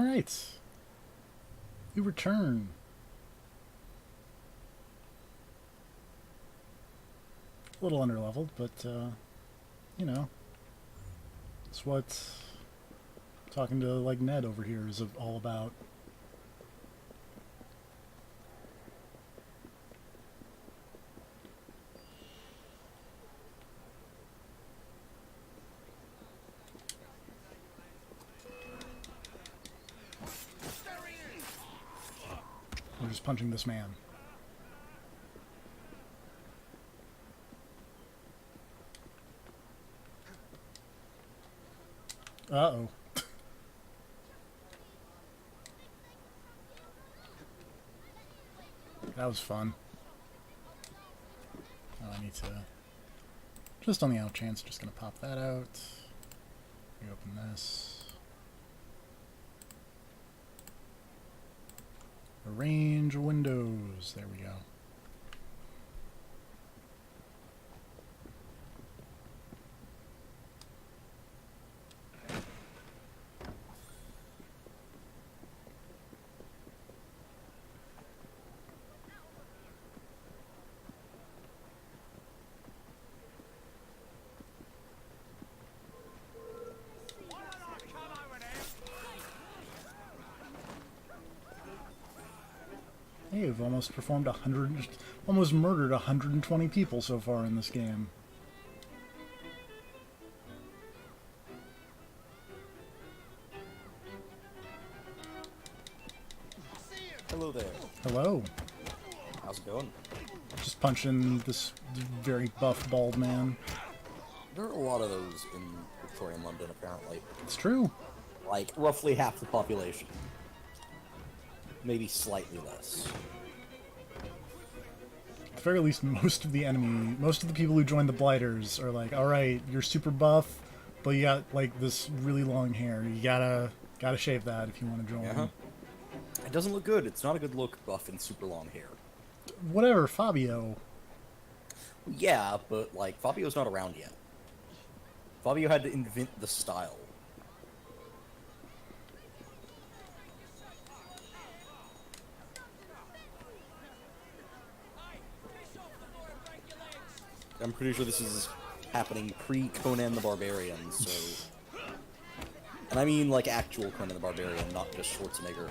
Alright. You return. A little underleveled, but, you know, it's what talking to, like, Ned over here is all about. We're just punching this man. Uh-oh. That was fun. Oh, I need to... Just on the out chance, just gonna pop that out. Reopen this. Arrange windows. There we go. Hey, we've almost performed almost murdered 120 people so far in this game. Hello there. Hello. How's it going? Just punching this very buff, bald man. There are a lot of those in Victorian London, apparently. It's true. Like, roughly half the population. Maybe slightly less. At the very least, most of the people who join the Blighters are like, alright, you're super buff, but you got, like, this really long hair. You gotta shave that if you want to join. Uh-huh. It doesn't look good. It's not a good look, buff and super long hair. Whatever, Fabio. Yeah, but, like, Fabio's not around yet. Fabio had to invent the style. I'm pretty sure this is happening pre-Conan the Barbarian, so... And I mean, like, actual Conan the Barbarian, not just Schwarzenegger.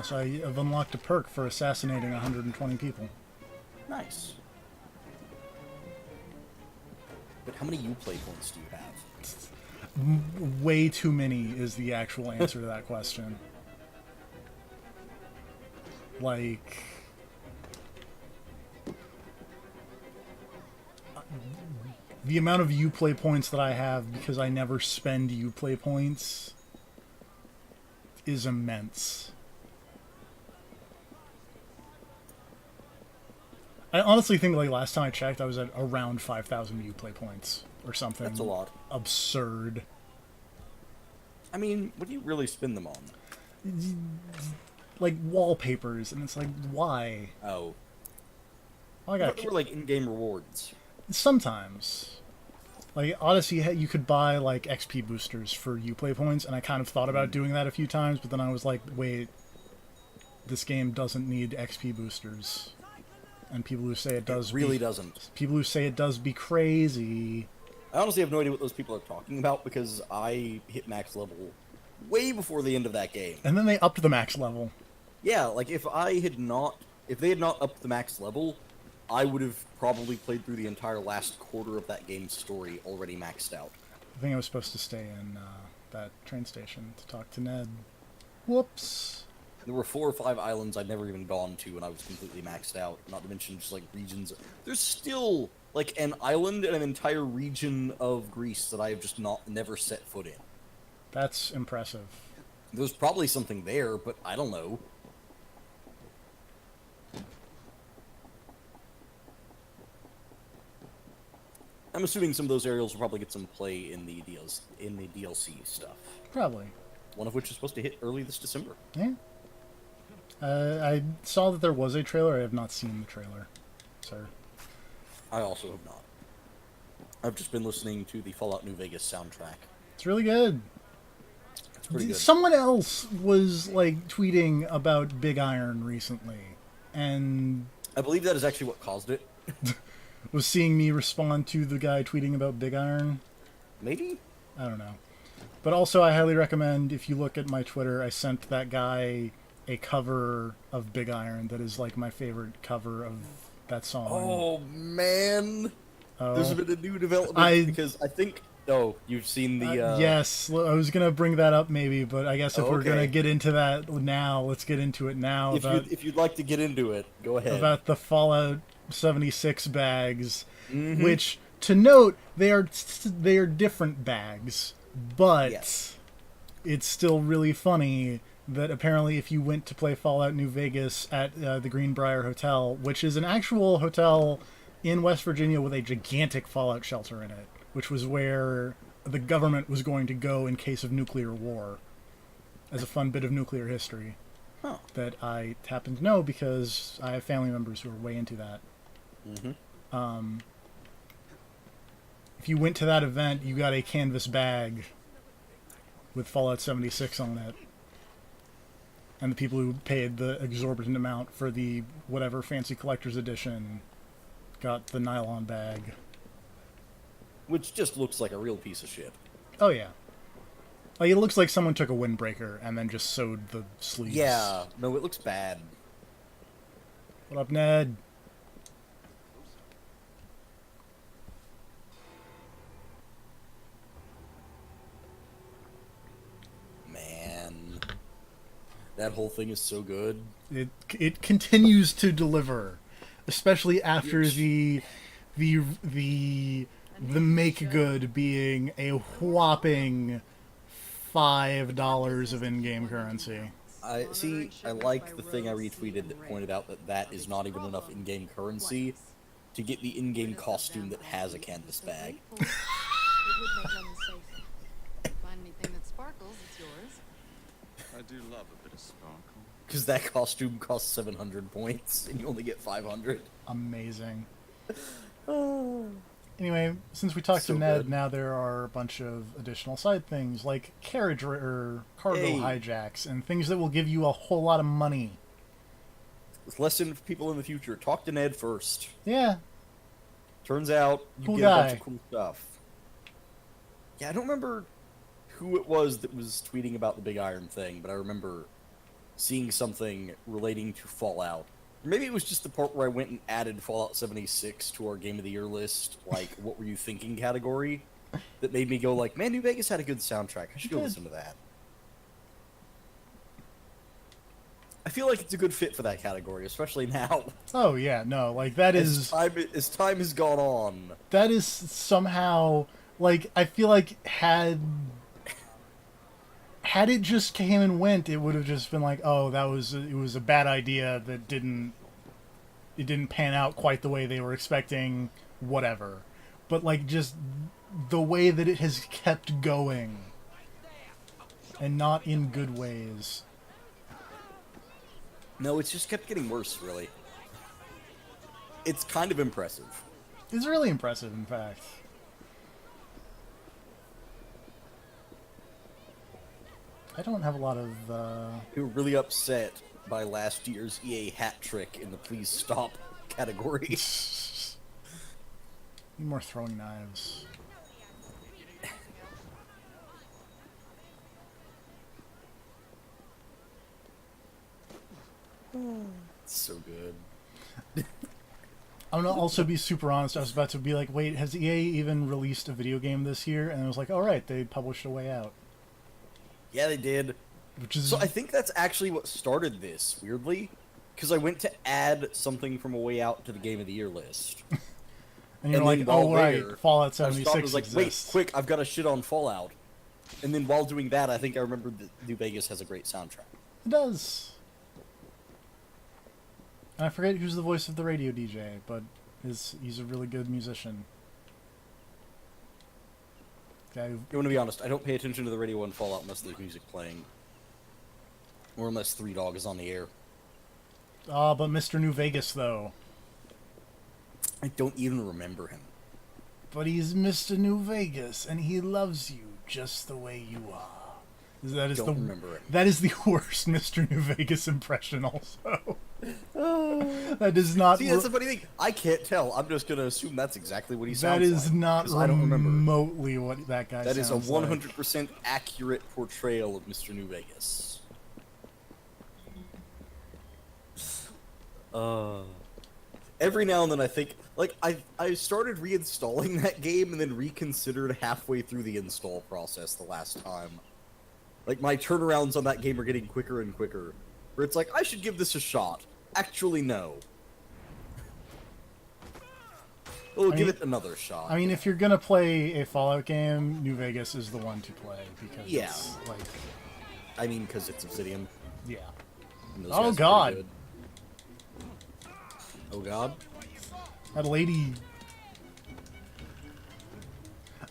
So I've unlocked a perk for assassinating 120 people. Nice. But how many Uplay points do you have? Way too many is the actual answer to that question. Like... The amount of Uplay points that I have because I never spend Uplay points is immense. I honestly think, like, last time I checked, I was at around 5,000 Uplay points or something. That's a lot. Absurd. I mean, what do you really spend them on? Like, wallpapers, and it's like, why? Oh. I But they were like in-game rewards. Sometimes. Like, Odyssey, you could buy, like, XP boosters for Uplay points, and I kind of thought about doing that a few times, but then I was like, wait, this game doesn't need XP boosters. And people who say it does... It really doesn't. People who say it does be crazy. I honestly have no idea what those people are talking about, because I hit max level way before the end of that game. And then they upped the max level. Yeah, like, if they had not upped the max level, I would have probably played through the entire last quarter of that game's story already maxed out. I think I was supposed to stay in that train station to talk to Ned. Whoops. There were 4 or 5 islands I'd never even gone to, and I was completely maxed out. Not to mention just, like, regions. There's still, like, an island and an entire region of Greece that I have just never set foot in. That's impressive. There's probably something there, but I don't know. I'm assuming some of those areas will probably get some play in the DLC stuff. Probably. One of which is supposed to hit early this December. Yeah. I saw that there was a trailer. I have not seen the trailer, sir. I also have not. I've just been listening to the Fallout New Vegas soundtrack. It's really good. It's pretty good. Someone else was like tweeting about Big Iron recently, and I believe that is actually what caused it. was seeing me respond to the guy tweeting about Big Iron. Maybe? I don't know. But also, I highly recommend, if you look at my Twitter, I sent that guy a cover of Big Iron that is like my favorite cover of that song. Oh, man. There's been a new development because I think... Oh, you've seen the... Yes, I was going to bring that up maybe, but I guess if we're going to get into that now, let's get into it now. If you'd like to get into it, go ahead. About the Fallout 76 bags, which, to note, they are different bags, but it's still really funny that apparently if you went to play Fallout New Vegas at the Greenbrier Hotel, which is an actual hotel in West Virginia with a gigantic Fallout shelter in it, which was where the government was going to go in case of nuclear war, as a fun bit of nuclear history that I happen to know because I have family members who are way into that. If you went to that event, you got a canvas bag with Fallout 76 on it. And the people who paid the exorbitant amount for the whatever fancy collector's edition got the nylon bag. Which just looks like a real piece of shit. Oh, yeah. Like, it looks like someone took a windbreaker and then just sewed the sleeves. Yeah, no, it looks bad. What up, Ned? Man. That whole thing is so good. It continues to deliver. Especially after the make good being a whopping $5 of in-game currency. I like the thing I retweeted that pointed out that is not even enough in-game currency to get the in-game costume that has a canvas bag. I do love a bit of sparkle. Because that costume costs 700 points, and you only get 500. Amazing. Anyway, since we talked to Ned, now there are a bunch of additional side things, like carriage or cargo hijacks, and things that will give you a whole lot of money. Lesson for people in the future, talk to Ned first. Yeah. Turns out, you Cool get guy. a bunch of cool stuff. Yeah, I don't remember who it was that was tweeting about the Big Iron thing, but I remember seeing something relating to Fallout. Maybe it was just the part where I went and added Fallout 76 to our Game of the Year list, like, what were you thinking category, that made me go like, man, New Vegas had a good soundtrack. I should go listen to that. I feel like it's a good fit for that category, especially now. Oh, yeah, no, like, that is... As time has gone on. That is somehow... Like, I feel like had it just came and went, it would have just been like, oh, it was a bad idea that didn't pan out quite the way they were expecting, whatever. But, like, just the way that it has kept going, and not in good ways. No, it's just kept getting worse, really. It's kind of impressive. It's really impressive, in fact. I don't have a lot of, We were really upset by last year's EA hat trick in the Please Stop category. Need more throwing knives. It's so good. I'm gonna also be super honest. I was about to be like, wait, has EA even released a video game this year? And I was like, all right, they published A Way Out. Yeah, they did. Which is... So I think that's actually what started this, weirdly. Because I went to add something from A Way Out to the Game of the Year list. and you're like, oh, right, Fallout 76 I was like, exists. wait, quick, I've got to shit on Fallout. And then while doing that, I think I remembered that New Vegas has a great soundtrack. It does. And I forget who's the voice of the radio DJ, but he's a really good musician. Guy who... I'm gonna be honest, I don't pay attention to the radio on Fallout unless there's music playing. Or unless Three Dog is on the air. But Mr. New Vegas, though. I don't even remember him. but he's Mr. New Vegas, and he loves you just the way you are. That is Don't remember it. That is the worst Mr. New Vegas impression. Also, that does not. See, that's the funny thing. I can't tell. I'm just gonna assume that's exactly what he sounds That like. is not 'cause I don't remember. remotely what that guy That sounds is a like. 100% accurate portrayal of Mr. New Vegas. Every now and then I think, like, I started reinstalling that game and then reconsidered halfway through the install process the last time. Like, my turnarounds on that game are getting quicker and quicker. Where it's like, I should give this a shot. Actually, no. We'll give it another shot. I mean, if you're gonna play a Fallout game, New Vegas is the one to play because Yeah. it's like, I mean, because it's Obsidian. yeah. And those Oh, guys are pretty God. good. Oh god. That lady.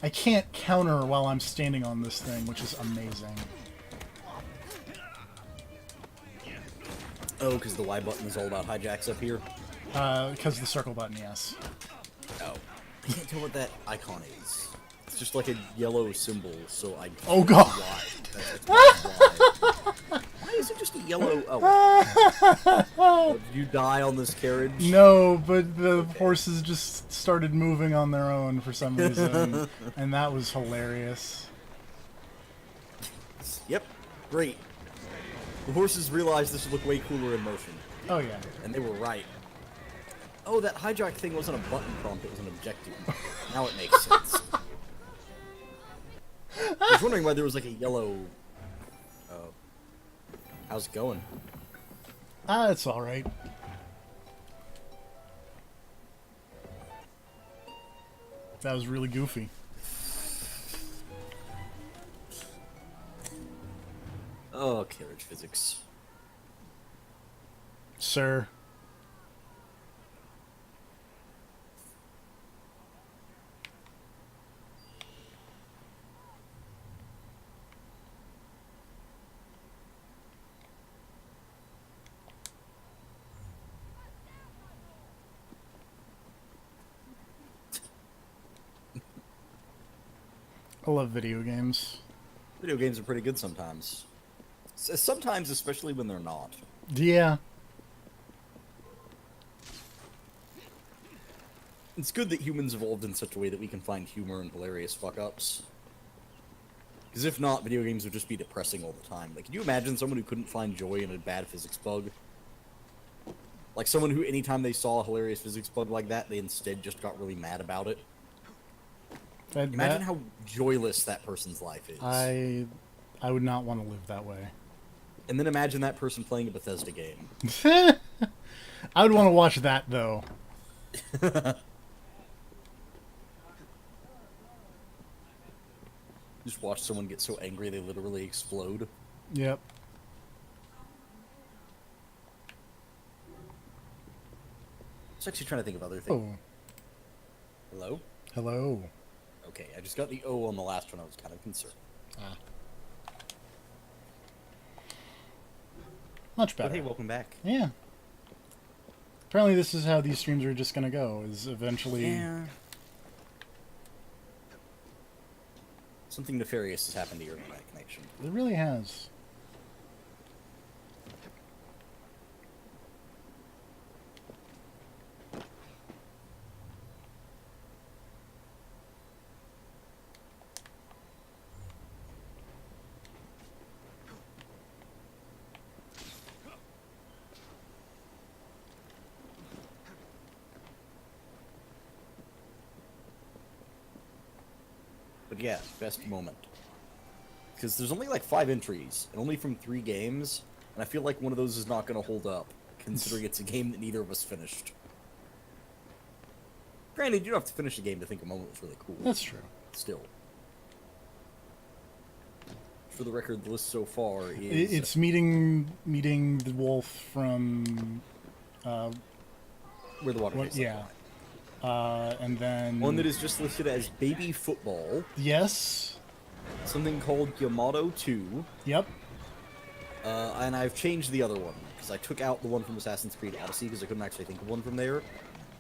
I can't counter while I'm standing on this thing, which is amazing. Oh, because the Y button is all about hijacks up here? Because the circle button, yes. Oh. I can't tell what that icon is. It's just like a yellow symbol, so I... Oh, God. Why? That's why. Why is it just a yellow... Oh. Did you die on this carriage? No, but the horses just started moving on their own for some reason, and that was hilarious. Yep. Great. The horses realized this would look way cooler in motion. Oh, yeah. And they were right. Oh, that hijack thing wasn't a button prompt, it was an objective. Now it makes sense. I was wondering why there was like a yellow... how's it going? It's alright. That was really goofy. Oh, carriage physics. Sir. I love video games. Video games are pretty good sometimes. Sometimes, especially when they're not. Yeah. It's good that humans evolved in such a way that we can find humor and hilarious fuck-ups. Because if not, video games would just be depressing all the time. Like, can you imagine someone who couldn't find joy in a bad physics bug? Like, someone who, anytime they saw a hilarious physics bug like that, they instead just got really mad about it? Imagine how joyless that person's life is. I would not want to live that way. And then imagine that person playing a Bethesda game. I would want to watch that, though. Just watch someone get so angry they literally explode. Yep. I was actually trying to think of other things. Oh. Hello? Hello. Okay, I just got the O on the last one. I was kind of concerned. Much But better. hey, welcome back. Yeah. Apparently this is how these streams are just gonna go, is eventually... Yeah. Something nefarious has happened to your internet connection. It really has. But yeah, best moment. Because there's only like 5 entries, and only from 3 games, and I feel like one of those is not going to hold up, considering it's a game that neither of us finished. Granted, you don't have to finish the game to think a moment was really cool. That's true. Still. For the record, the list so far is... It's meeting the wolf from... Where the water what, tastes yeah. like wine. And then... One that is just listed as Baby Football. Yes. Something called Yamato 2. Yep. And I've changed the other one, because I took out the one from Assassin's Creed Odyssey, because I couldn't actually think of one from there.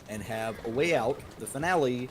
And have A Way Out, the finale,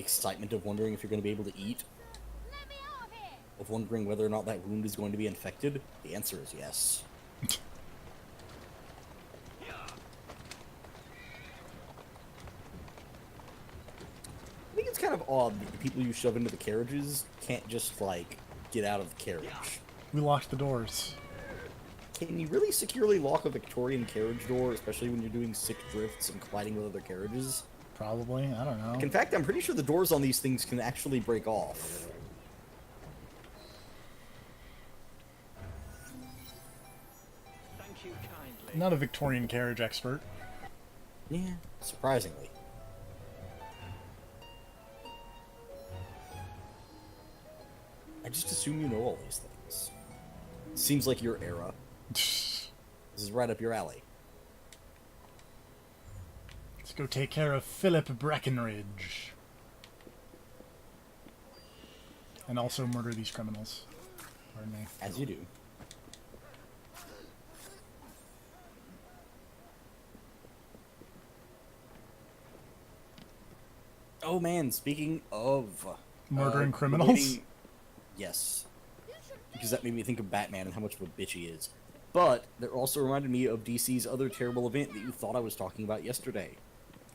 excitement of wondering if you're going to be able to eat, Let me out of here! of wondering whether or not that wound is going to be infected? The answer is yes. I think it's kind of odd that the people you shove into the carriages can't just, like, get out of the carriage. We locked the doors. Can you really securely lock a Victorian carriage door, especially when you're doing sick drifts and colliding with other carriages? Probably. I don't know. In fact, I'm pretty sure the doors on these things can actually break off. Thank you kindly. Not a Victorian carriage expert. Yeah, surprisingly. I just assume you know all these things. Seems like your era. This is right up your alley. Let's go take care of Philip Breckenridge. And also murder these criminals. Pardon me. As you do. Oh man, speaking of... Murdering criminals? relating- Yes. Because that made me think of Batman and how much of a bitch he is. But, that also reminded me of DC's other terrible event that you thought I was talking about yesterday.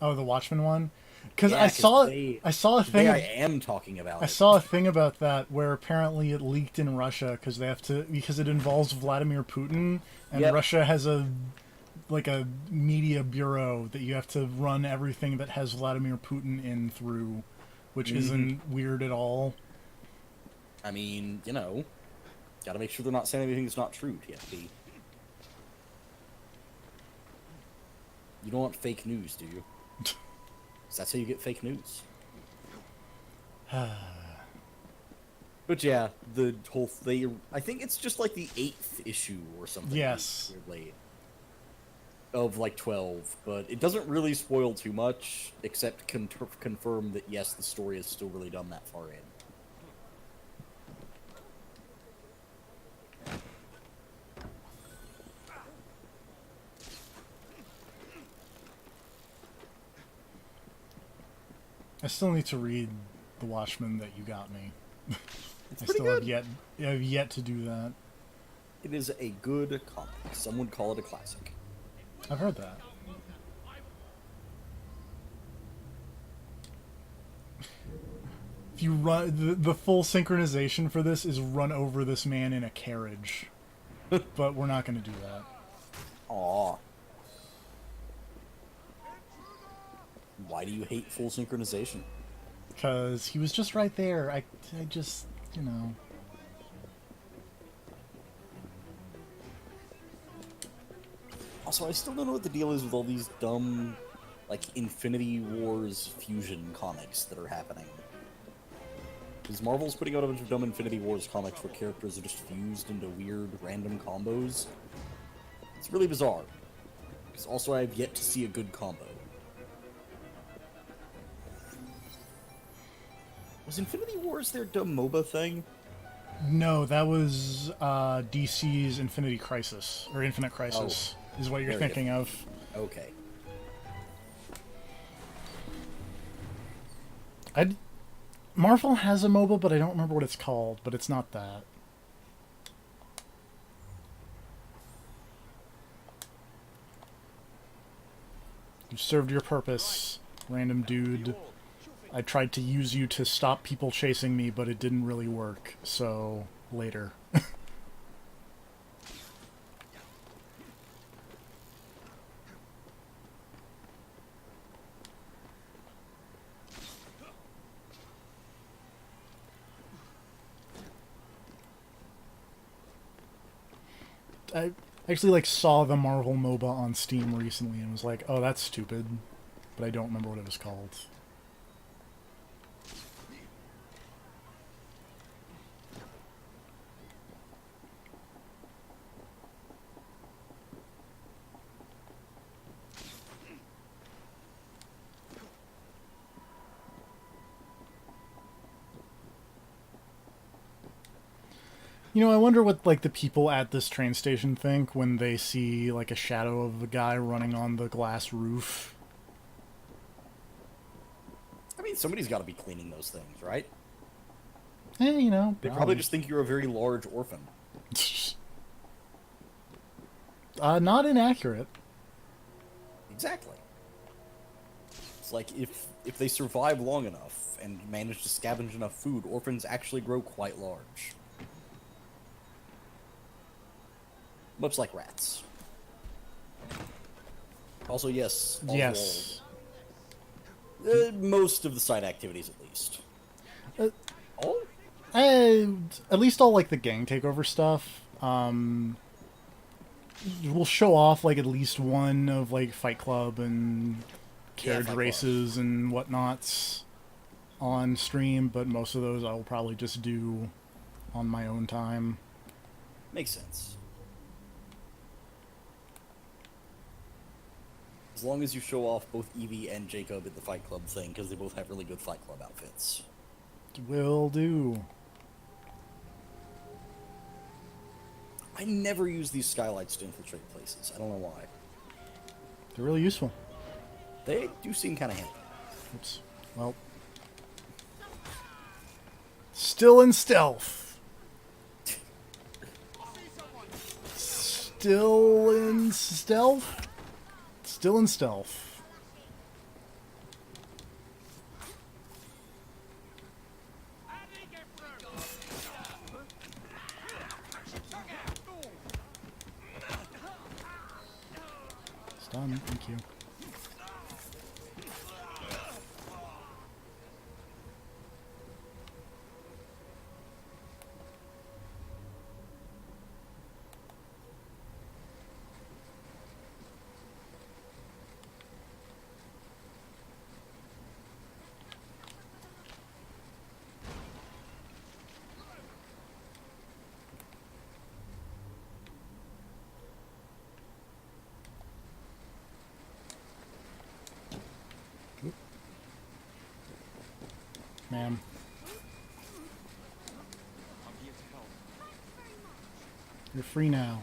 Oh, the Watchmen one? Because Yeah, I saw today- I saw a Today thing. I am talking about I it. saw a thing about that where apparently it leaked in Russia because they have to, because it involves Vladimir Putin, and Yep. Russia has a media bureau that you have to run everything that has Vladimir Putin in through, which isn't weird at all. I mean, you know, gotta make sure they're not saying anything that's not true, TFP. You don't want fake news, do you? 'Cause that's how you get fake news. But yeah, the whole thing, I think it's just like the 8th issue or something. Yes. Weirdly. Of like 12, but it doesn't really spoil too much, except confirm that yes, the story is still really done that far in. I still need to read The Watchmen that you got me. It's I pretty still good. have yet to do that. It is a good comic. Some would call it a classic. I've heard that. If you run, the full synchronization for this is run over this man in a carriage. But we're not going to do that. Aw. Why do you hate full synchronization? Because he was just right there. I just, you know. Also, I still don't know what the deal is with all these dumb, like, Infinity Wars fusion comics that are happening. Because Marvel's putting out a bunch of dumb Infinity Wars comics where characters are just fused into weird, random combos. It's really bizarre. Because also I have yet to see a good combo. Was Infinity Wars their dumb MOBA thing? No, that was DC's Infinity Crisis, or Infinite Crisis, is what you're Very thinking of. Okay. Marvel has a MOBA, but I don't remember what it's called, but it's not that. You served your purpose, random dude. I tried to use you to stop people chasing me, but it didn't really work, so later. I actually like saw the Marvel MOBA on Steam recently and was like, oh, that's stupid, but I don't remember what it was called. You know, I wonder what, like, the people at this train station think when they see, like, a shadow of a guy running on the glass roof. I mean, somebody's got to be cleaning those things, right? You know, They probably just think you're a very large orphan. Not inaccurate. Exactly. It's like if they survive long enough and manage to scavenge enough food, orphans actually grow quite large. Much like rats. Also, yes. Yes. Most of the side activities, at least. Oh? And at least all like the gang takeover stuff. We'll show off like at least one of like Fight Club and carriage Fight Club. races and whatnots on stream, but most of those I will probably just do on my own time. Makes sense. As long as you show off both Evie and Jacob at the Fight Club thing, because they both have really good Fight Club outfits. Will do. I never use these skylights to infiltrate places. I don't know why. They're really useful. They do seem kind of handy. Oops. Well. Still in stealth. Still in stealth? Still in stealth. It's done. Thank you. Ma'am. I'm here to help. You're free now.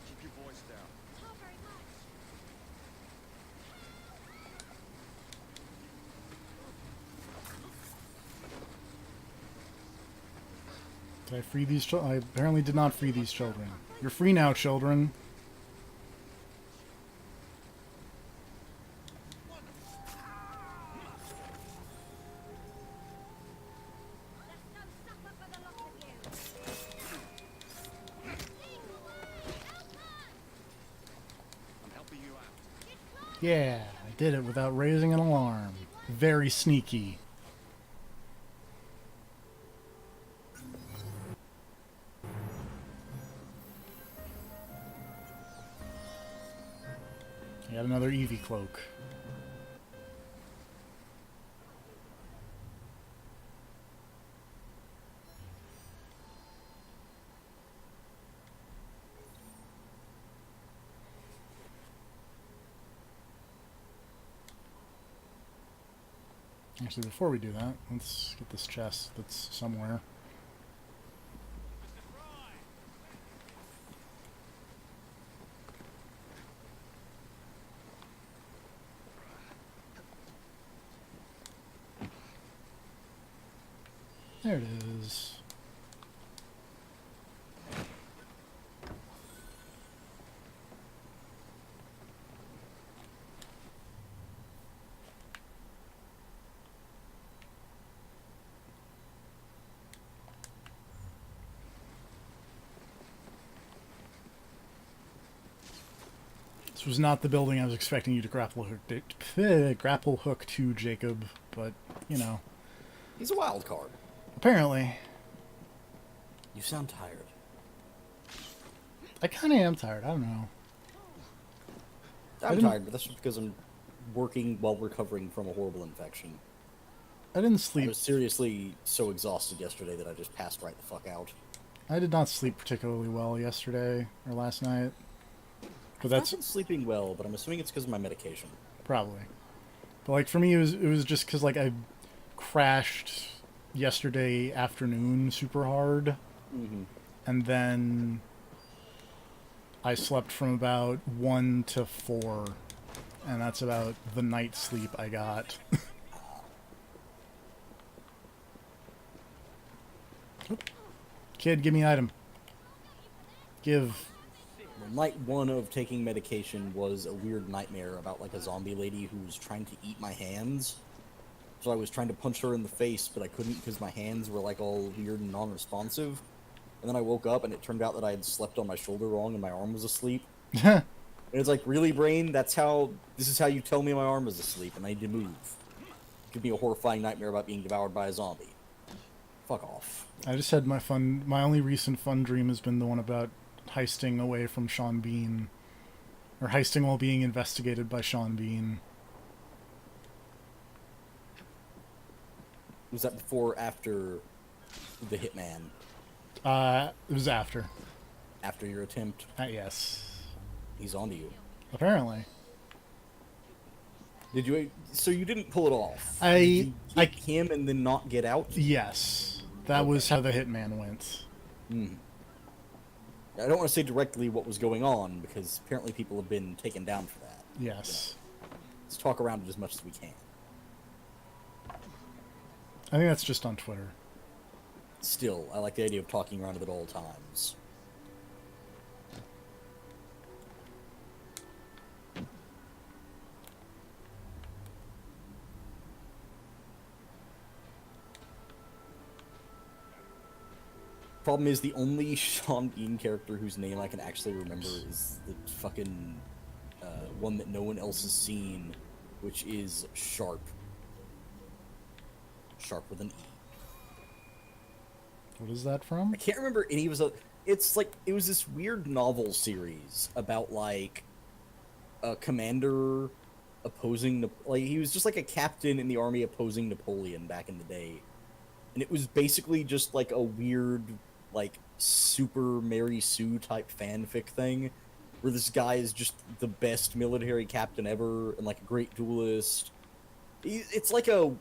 Keep your voice down. Did I free these children? I apparently did not free these children. You're free now, children. I'm helping you out. Yeah, I did it without raising an alarm. Very sneaky. I got another Eevee cloak. Actually, before we do that, let's get this chest that's somewhere. There it is. This was not the building I was expecting you to grapple hook to, Jacob, but, you know. He's a wild card. Apparently. You sound tired. I kind of am tired. I don't know. I'm tired, but that's just because I'm working while recovering from a horrible infection. I didn't I sleep. was seriously so exhausted yesterday that I just passed right the fuck out. I did not sleep particularly well yesterday or last night. But I've that's been sleeping well, but I'm assuming it's because of my medication. probably. But like for me, it was just because like I crashed yesterday afternoon super hard, and then I slept from about 1 to 4, and that's about the night's sleep I got. Kid, give me an item. Give. Well, night 1 of taking medication was a weird nightmare about like a zombie lady who was trying to eat my hands. So I was trying to punch her in the face, but I couldn't because my hands were like all weird and non-responsive. And then I woke up and it turned out that I had slept on my shoulder wrong and my arm was asleep. And it's like, really, brain? This is how you tell me my arm is asleep and I need to move. It could be a horrifying nightmare about being devoured by a zombie. Fuck off. I just had my only recent fun dream has been the one about heisting away from Sean Bean. Or heisting while being investigated by Sean Bean. Was that before or after the hitman? It was after. After your attempt? Yes. He's onto you. Apparently. Did you? So you didn't pull it off? I Did you hit him and then not get out? Yes. That was how the hitman went. I don't want to say directly what was going on, because apparently people have been taken down for that. Yes. Let's talk around it as much as we can. I think that's just on Twitter. Still, I like the idea of talking around it at all times. Problem is, the only Sean Bean character whose name I can actually remember is the fucking one that no one else has seen, which is Sharp. Sharp with an E. What is that from? I can't remember any of his. It's like it was this weird novel series about like a commander opposing. Like he was just like a captain in the army opposing Napoleon back in the day, and it was basically just like a weird, like Super Mary Sue type fanfic thing, where this guy is just the best military captain ever and like a great duelist. It's like a,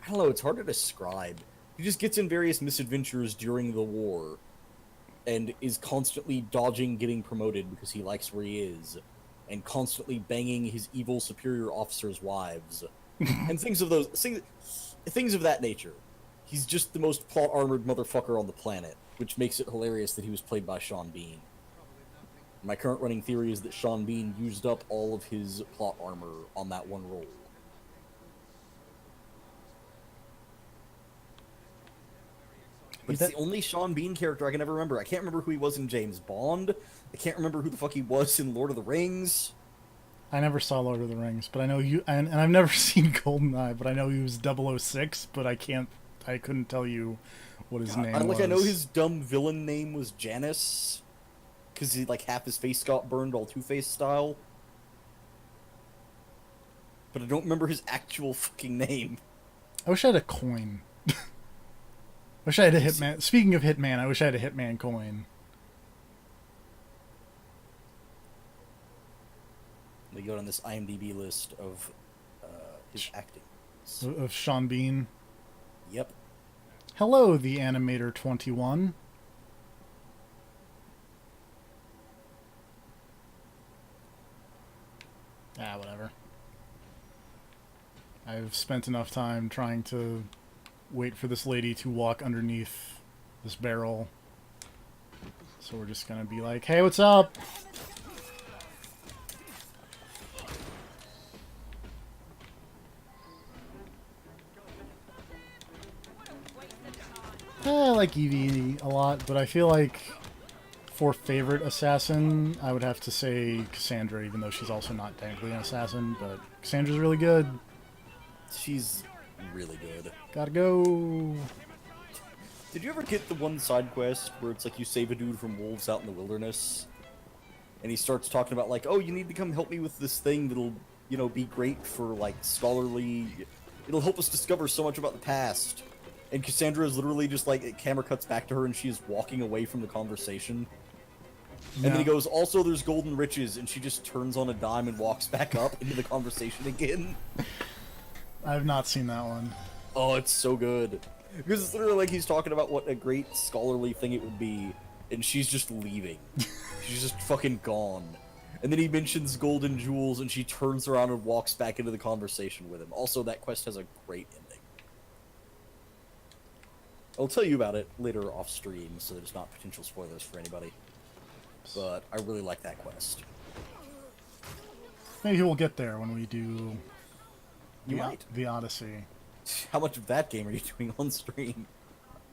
I don't know. It's hard to describe. He just gets in various misadventures during the war and is constantly dodging getting promoted because he likes where he is and constantly banging his evil superior officers' wives and things of that nature. He's just the most plot-armored motherfucker on the planet, which makes it hilarious that he was played by Sean Bean. My current running theory is that Sean Bean used up all of his plot armor on that one role. But it's the only Sean Bean character I can ever remember. I can't remember who he was in James Bond. I can't remember who the fuck he was in Lord of the Rings. I never saw Lord of the Rings, but I know you, and I've never seen GoldenEye, but I know he was 006, but I couldn't tell you what his name was. I know his dumb villain name was Janus, because he, like, half his face got burned all Two-Face style. But I don't remember his actual fucking name. I wish I had a coin. I wish I had a Hitman. Speaking of Hitman, I wish I had a Hitman coin. We go on this IMDb list of his acting. Of Sean Bean. Yep. Hello, the Animator 21. Ah, whatever. I've spent enough time trying to wait for this lady to walk underneath this barrel. So we're just gonna be like, hey, what's up? I like Eevee a lot, but I feel like for favorite assassin, I would have to say Cassandra, even though she's also not technically an assassin, but Cassandra's really good. She's really good. Gotta go. Did you ever get the one side quest where it's like you save a dude from wolves out in the wilderness? And he starts talking about like, oh, you need to come help me with this thing that'll, you know, be great for like scholarly... It'll help us discover so much about the past. And Cassandra is literally just like, camera cuts back to her and she is walking away from the conversation. And then he goes, also there's golden riches, and she just turns on a dime and walks back up into the conversation again. I have not seen that one. Oh, it's so good. Because it's literally like he's talking about what a great scholarly thing it would be, and she's just leaving. She's just fucking gone. And then he mentions golden jewels, and she turns around and walks back into the conversation with him. Also, that quest has a great ending. I'll tell you about it later off stream, so there's not potential spoilers for anybody. But I really like that quest. Maybe we'll get there when we do You might. the Odyssey. How much of that game are you doing on stream?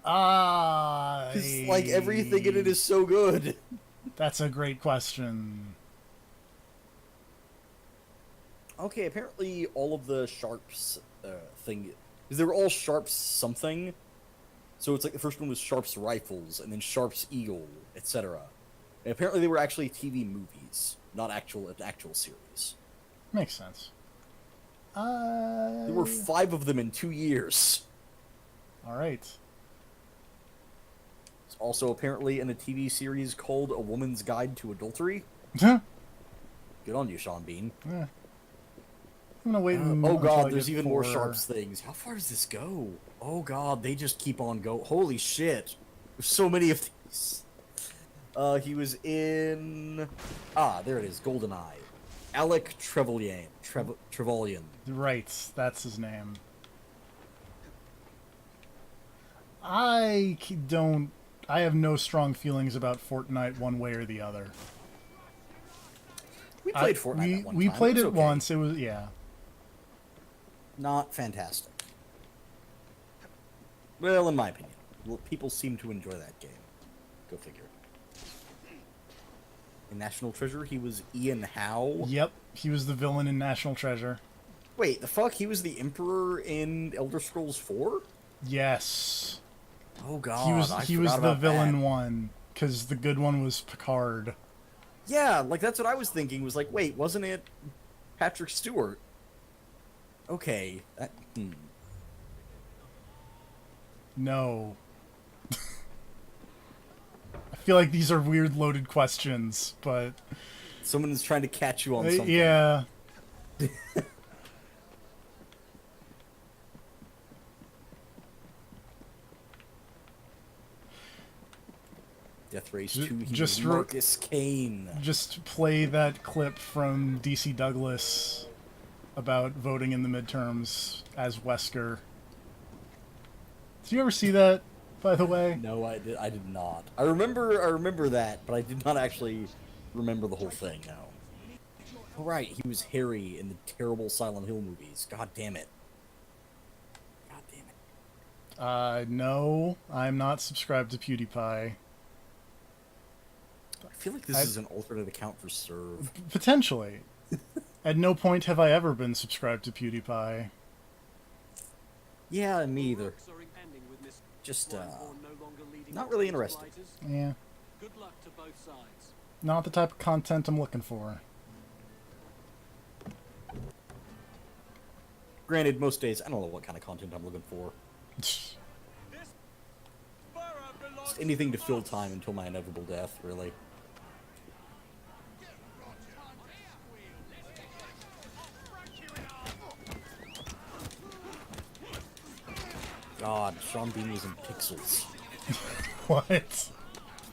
Ah, Because, like, everything in it is so good. That's a great question. Okay, apparently all of the Sharps thing... Because they were all Sharps something. So it's like the first one was Sharps Rifles, and then Sharps Eagle, etc. And apparently they were actually TV movies, not an actual series. Makes sense. There were 5 of them in 2 years. Alright. It's also apparently in a TV series called A Woman's Guide to Adultery. Yeah. Good on you, Sean Bean. I'm gonna wait. Oh until I god, get there's even more 4. Sharps things. How far does this go? Oh god, they just keep on go. Holy shit. There's so many of these. He was in... Ah, there it is, GoldenEye. Alec Trevelyan. Trevelyan. Right, that's his name. I have no strong feelings about Fortnite one way or the other. We played Fortnite at one we time. played was it okay. once. It was, yeah. Not fantastic. Well, in my opinion. People seem to enjoy that game. Go figure. In National Treasure, he was Ian Howe. Yep, he was the villain in National Treasure. Wait, the fuck? He was the Emperor in Elder Scrolls 4? Yes. Oh god, He was the villain one, because the good one was Picard. Yeah, like that's what I was thinking. Was like, wait, wasn't it Patrick Stewart? Okay. No. I feel like these are weird loaded questions, but... Someone is trying to catch you on something. Yeah. Death Race 2, he just was Marcus Kane. Just play that clip from DC Douglas about voting in the midterms as Wesker. Did you ever see that, by the way? No, I did not. I remember that, but I did not actually remember the whole thing, no. Oh, right, he was Harry in the terrible Silent Hill movies. God damn it. God damn it. No, I'm not subscribed to PewDiePie. I feel like this is an alternate account for Serve. Potentially. At no point have I ever been subscribed to PewDiePie. Yeah, me either. Just, not really interested. Yeah. Good luck to both sides. Not the type of content I'm looking for. Granted, most days, I don't know what kind of content I'm looking for. Just anything to fill time until my inevitable death, really. God, Sean Bean was in Pixels. What?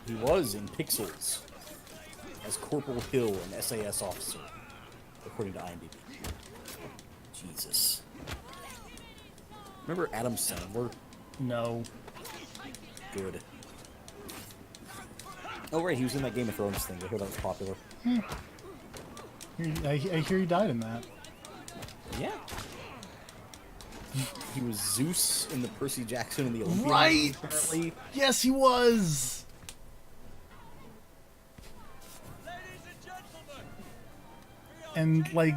He was in Pixels as Corporal Hill, an SAS officer, according to IMDb. Jesus. Remember Adam Sandler? No. Good. Oh right, he was in that Game of Thrones thing. I heard that was popular. I hear he died in that. Yeah. He was Zeus in the Percy Jackson and the Olympians, Right! apparently. Yes, he was! And, like,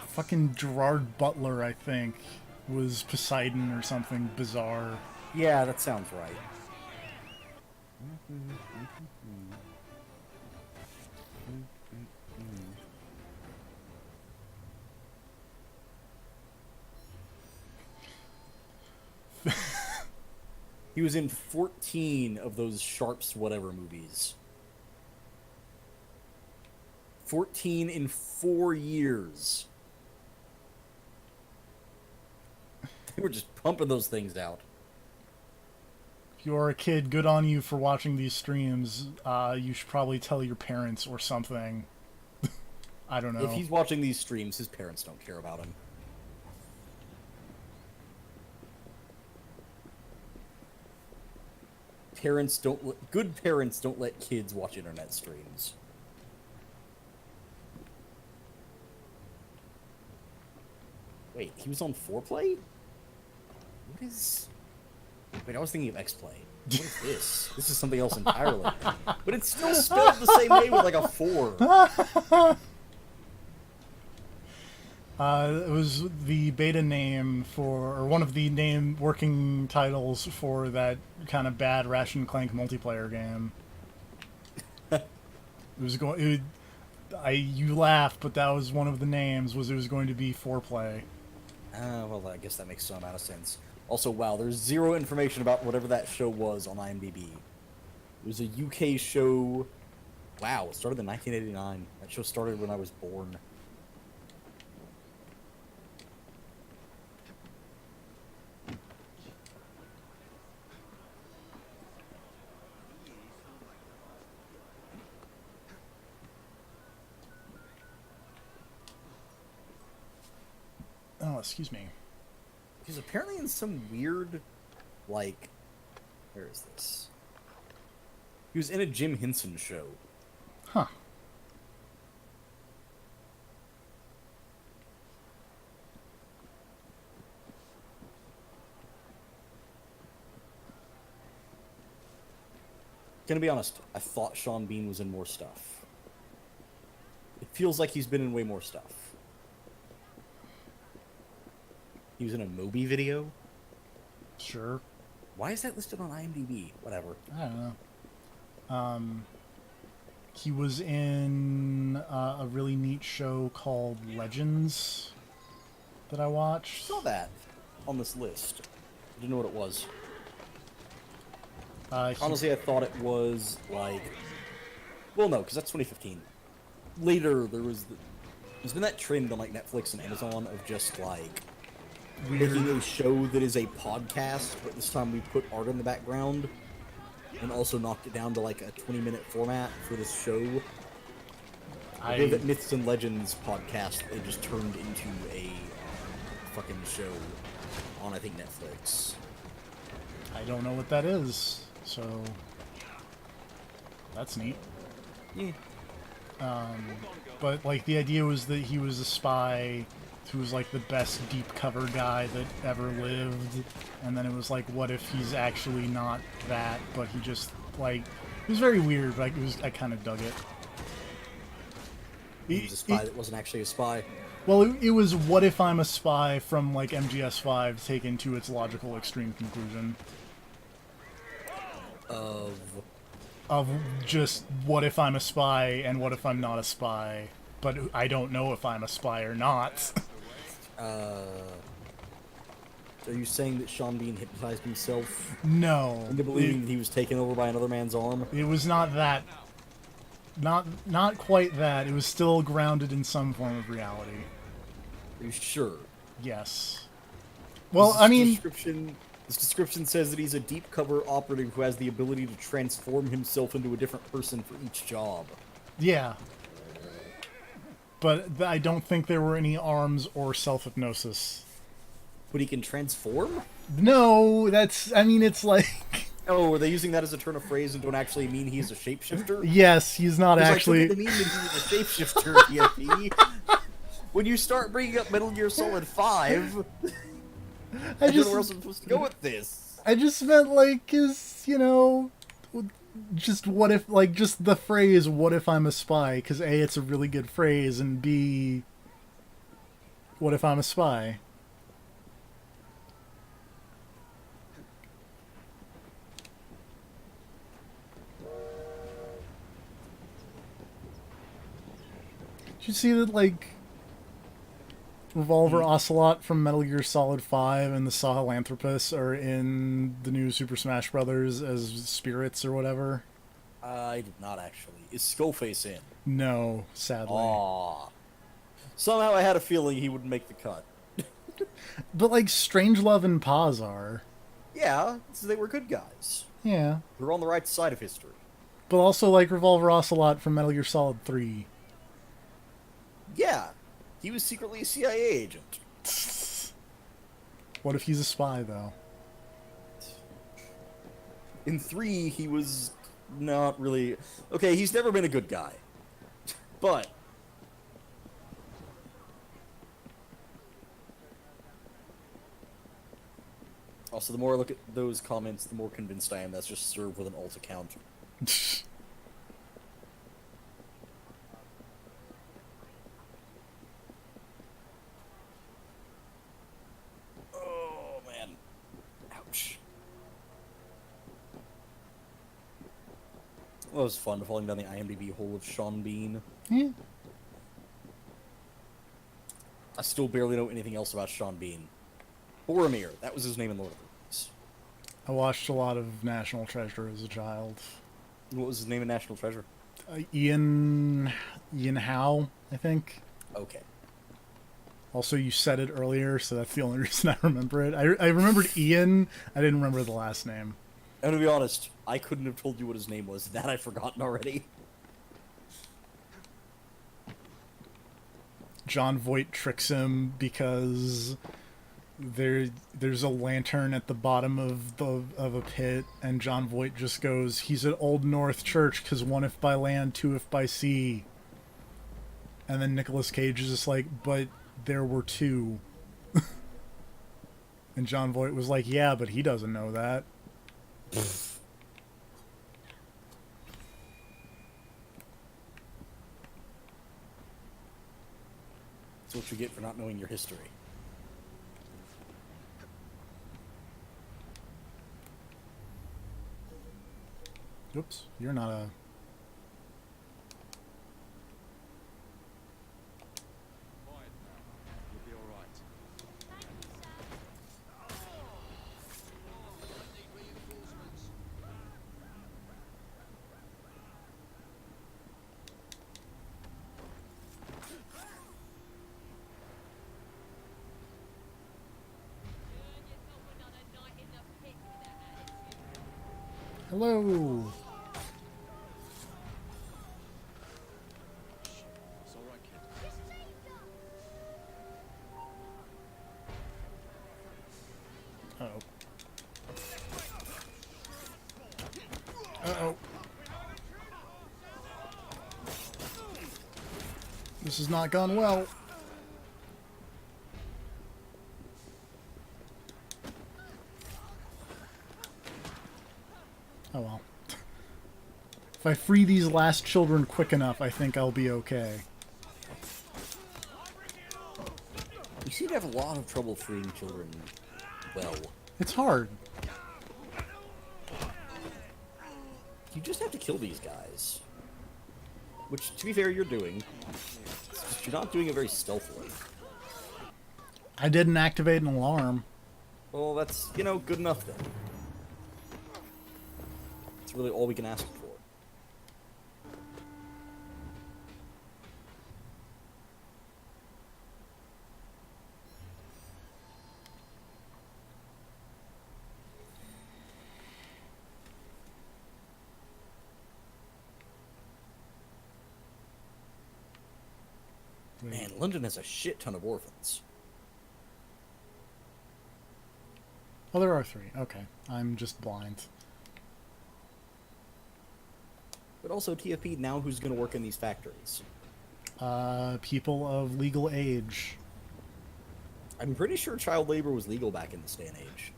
fucking Gerard Butler, I think, was Poseidon or something bizarre. Yeah, that sounds right. He was in 14 of those Sharps whatever movies. 14 in 4 years. They were just pumping those things out. If you're a kid, good on you for watching these streams. You should probably tell your parents or something. I don't know. If he's watching these streams, his parents don't care about him. Good parents don't let kids watch internet streams. Wait, he was on 4Play? What is... Wait, I was thinking of X-Play. What is this? This is something else entirely. But it's still spelled the same way with like a 4. It was the beta name for, or one of the name working titles for that kind of bad Ratchet and Clank multiplayer game. You laughed, but that was one of the names. It was going to be 4Play. Well, I guess that makes some amount of sense. Also, wow, there's zero information about whatever that show was on IMDb. It was a UK show. Wow, it started in 1989. That show started when I was born. Oh, excuse me. He's apparently in some weird, like, where is this? He was in a Jim Henson show. Huh. Gonna be honest, I thought Sean Bean was in more stuff. It feels like he's been in way more stuff. He was in a Moby video? Sure. Why is that listed on IMDb? Whatever. I don't know. He was in a really neat show called Legends that I watched. I saw that on this list. I didn't know what it was. Honestly, I thought it was like... Well, no, because that's 2015. Later, there's been that trend on like Netflix and Amazon of just like making a show that is a podcast, but this time we put art in the background, and also knocked it down to like a 20-minute format for this show. I believe that Myths and Legends podcast they just turned into a fucking show on I think Netflix. I don't know what that is, so that's neat. Yeah. But like the idea was that he was a spy who was like the best deep cover guy that ever lived, and then it was like, what if he's actually not that, but he just like it was very weird. Like I kind of dug it. He was a spy that wasn't actually a spy. Well, it was what if I'm a spy from like MGS5 taken to its logical extreme conclusion. Of just what if I'm a spy and what if I'm not a spy, but I don't know if I'm a spy or not. Are you saying that Sean Bean hypnotized himself No. into believing that he was taken over by another man's arm? It was not that. Not quite that. It was still grounded in some form of reality. Are you sure? Yes. Well, I mean... This description says that he's a deep cover operative who has the ability to transform himself into a different person for each job. Yeah. But I don't think there were any arms or self-hypnosis. But he can transform? No, that's... I mean, it's like... Oh, are they using that as a turn of phrase and don't actually mean he's a shapeshifter? Yes, he's not actually... Like, they mean that he's a shapeshifter, EFE. When you start bringing up Metal Gear Solid 5... I don't know where else I'm supposed to go with this. I just meant, like, just what if, like, just the phrase, what if I'm a spy? Because A, it's a really good phrase, and B, what if I'm a spy? Did you see that, like, Revolver Ocelot from Metal Gear Solid 5 and the Sahelanthropus are in the new Super Smash Brothers as spirits or whatever? I did not actually. Is Skullface in? No, sadly. Aw. Somehow I had a feeling he wouldn't make the cut. But like Strangelove and Paz are. Yeah, so they were good guys. Yeah. They were on the right side of history. But also like Revolver Ocelot from Metal Gear Solid 3. Yeah, he was secretly a CIA agent. What if he's a spy, though? In 3, he was not really... Okay, he's never been a good guy. But... Also, the more I look at those comments, the more convinced I am that's just served with an alt account. Oh, man. Ouch. Well, it was fun falling down the IMDb hole of Sean Bean. Yeah. I still barely know anything else about Sean Bean. Boromir, that was his name in Lord of the Rings. I watched a lot of National Treasure as a child. What was his name in National Treasure? Ian Howe, I think. Okay. Also, you said it earlier, so that's the only reason I remember it. I remembered Ian. I didn't remember the last name. And to be honest, I couldn't have told you what his name was. That I've forgotten already. John Voight tricks him because there's a lantern at the bottom of a pit, and John Voight just goes, "He's at Old North Church, 'cause one if by land, two if by sea." And then Nicolas Cage is just like, "But there were two." And John Voight was like, "Yeah, but he doesn't know that." That's what you get for not knowing your history. Oops, you're not a... Quiet now. You'll be all right. Hello! It's all right, kid. Uh-oh. Uh-oh. This has not gone well. Oh well. If I free these last children quick enough, I think I'll be okay. You seem to have a lot of trouble freeing children well. It's hard. You just have to kill these guys. Which, to be fair, you're doing. It's just you're not doing it very stealthily. I didn't activate an alarm. Well, that's, good enough then. It's really all we can ask for. Man, London has a shit ton of orphans. Oh, there are 3. Okay. I'm just blind. But also TFP, now who's going to work in these factories? People of legal age. I'm pretty sure child labor was legal back in this day and age.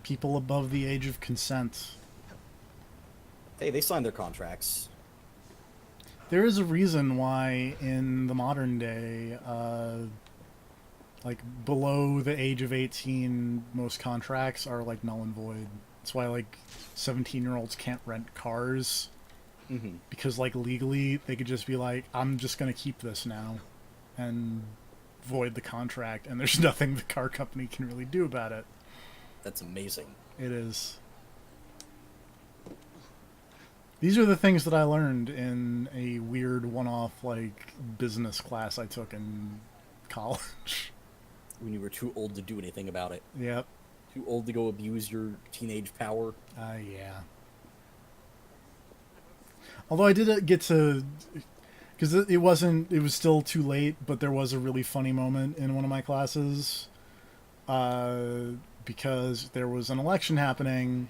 People above the age of consent. Hey, they signed their contracts. There is a reason why in the modern day, like below the age of 18, most contracts are like null and void. That's why like 17-year-olds can't rent cars. Mm-hmm. Because like legally they could just be like, I'm just gonna keep this now and void the contract, and there's nothing the car company can really do about it. That's amazing. It is. These are the things that I learned in a weird one-off like business class I took in college. When you were too old to do anything about it. Yep. Too old to go abuse your teenage power. Yeah. Although I did get to, because it was still too late, but there was a really funny moment in one of my classes, because there was an election happening,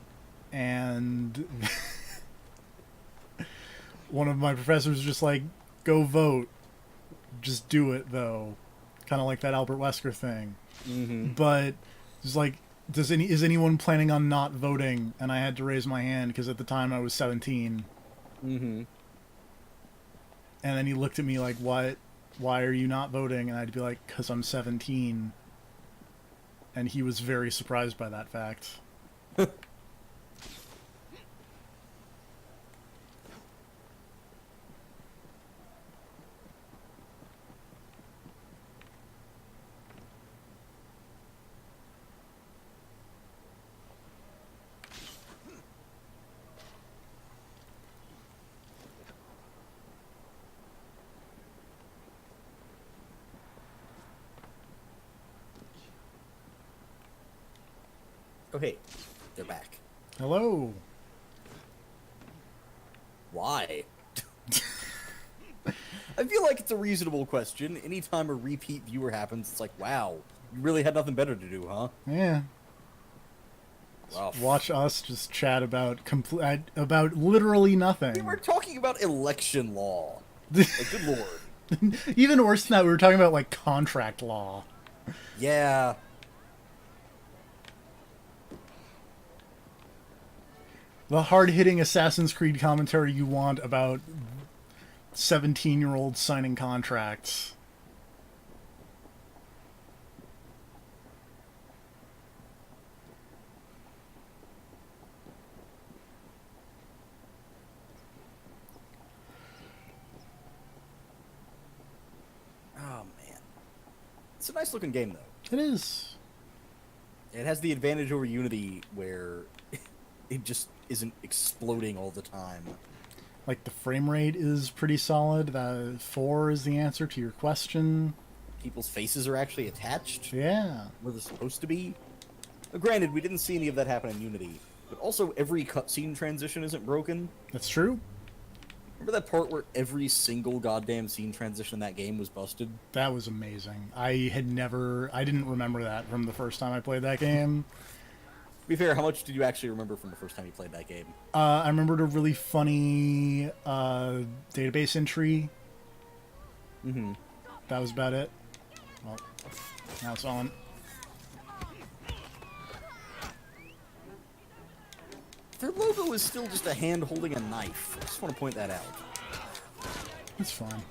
and one of my professors was just like, go vote. Just do it, though. Kind of like that Albert Wesker thing. Mm-hmm. But it's like, is anyone planning on not voting? And I had to raise my hand because at the time I was 17. Mm-hmm. And then he looked at me like, what? Why are you not voting? And I'd be like, because I'm 17. And he was very surprised by that fact. Oh, hey. They're back. Hello. Why? I feel like it's a reasonable question. Anytime a repeat viewer happens, it's like, wow, you really had nothing better to do, huh? Yeah. Rough. Watch us just chat about about literally nothing. We were talking about election law. Like, good lord. Even worse than that, we were talking about like contract law. Yeah. The hard-hitting Assassin's Creed commentary you want about 17-year-olds signing contracts. Oh, man. It's a nice looking game, though. It is. It has the advantage over Unity where it just isn't exploding all the time. Like, the frame rate is pretty solid. 4 is the answer to your question. People's faces are actually attached Yeah. where they're supposed to be. Now, granted, we didn't see any of that happen in Unity, but also every cutscene transition isn't broken. That's true. Remember that part where every single goddamn scene transition in that game was busted? That was amazing. I didn't remember that from the first time I played that game. To be fair, how much did you actually remember from the first time you played that game? I remembered a really funny database entry. Mm-hmm. That was about it. Well, now it's on. Their logo is still just a hand holding a knife. I just want to point that out. It's fine.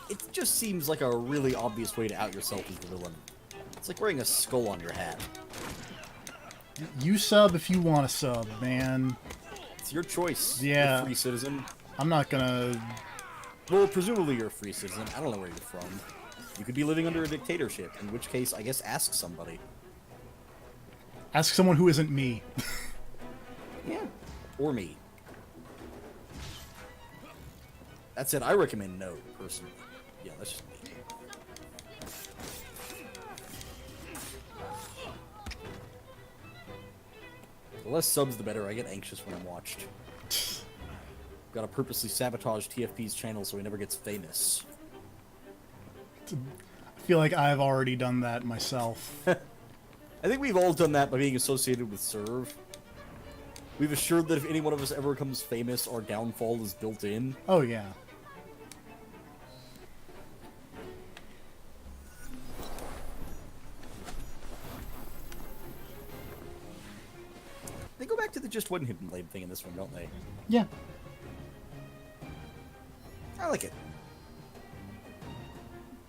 It just seems like a really obvious way to out yourself as the villain. It's like wearing a skull on your hat. You sub if you want to sub, man. It's your choice. Yeah. You're a free citizen. I'm not gonna... Well, presumably you're a free citizen. I don't know where you're from. You could be living under a dictatorship, in which case, I guess, ask somebody. Ask someone who isn't me. Yeah. Or me. That said, I recommend no, personally. Yeah, that's just me. The less subs, the better. I get anxious when I'm watched. Gotta purposely sabotage TFP's channel so he never gets famous. I feel like I've already done that myself. I think we've all done that by being associated with Serve. We've assured that if any one of us ever becomes famous, our downfall is built in. Oh, yeah. They go back to the just one hidden blade thing in this one, don't they? Yeah. I like it.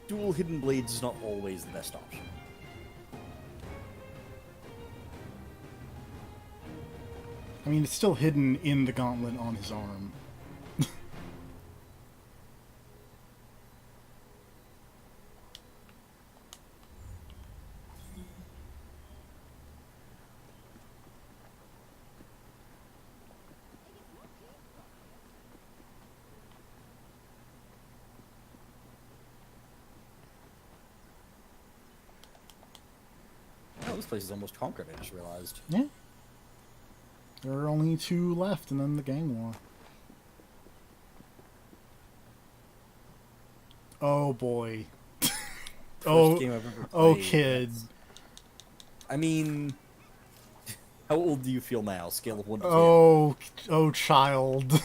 Dual hidden blades is not always the best option. I mean, it's still hidden in the gauntlet on his arm. this place is almost conquered, I just realized. Yeah. There are only 2 left, and then the gang war. Oh boy. First game I've ever Oh played. kid. I mean, how old do you feel now? Scale of 1 to 10. Oh child.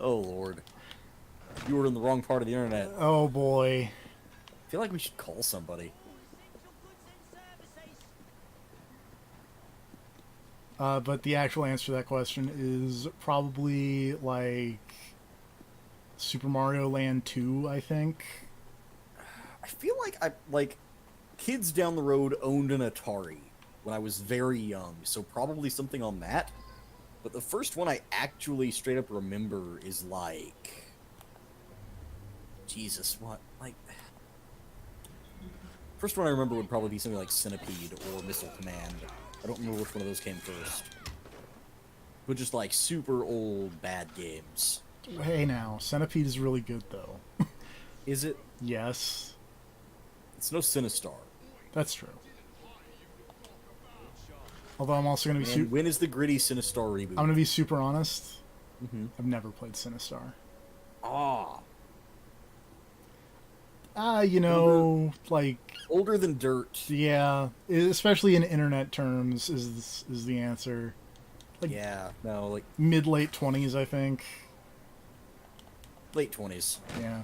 Oh lord. You were in the wrong part of the internet. Oh boy. I feel like we should call somebody. But the actual answer to that question is probably like Super Mario Land 2, I think. I feel like kids down the road owned an Atari when I was very young, so probably something on that. But the first one I actually straight up remember is like, Jesus, what? Like, first one I remember would probably be something like Centipede or Missile Command. I don't remember which one of those came first. But just like super old bad games. Hey now, Centipede is really good though. Is it? Yes, It's no Sinistar. that's true. Although I'm also gonna be And when is the gritty Sinistar reboot? I'm gonna be super honest. Mhm. I've never played Sinistar. Ah, You know, like, older than dirt. yeah, especially in internet terms, is the answer. Like, Yeah, no, like mid-late 20s, I think. late 20s. Yeah.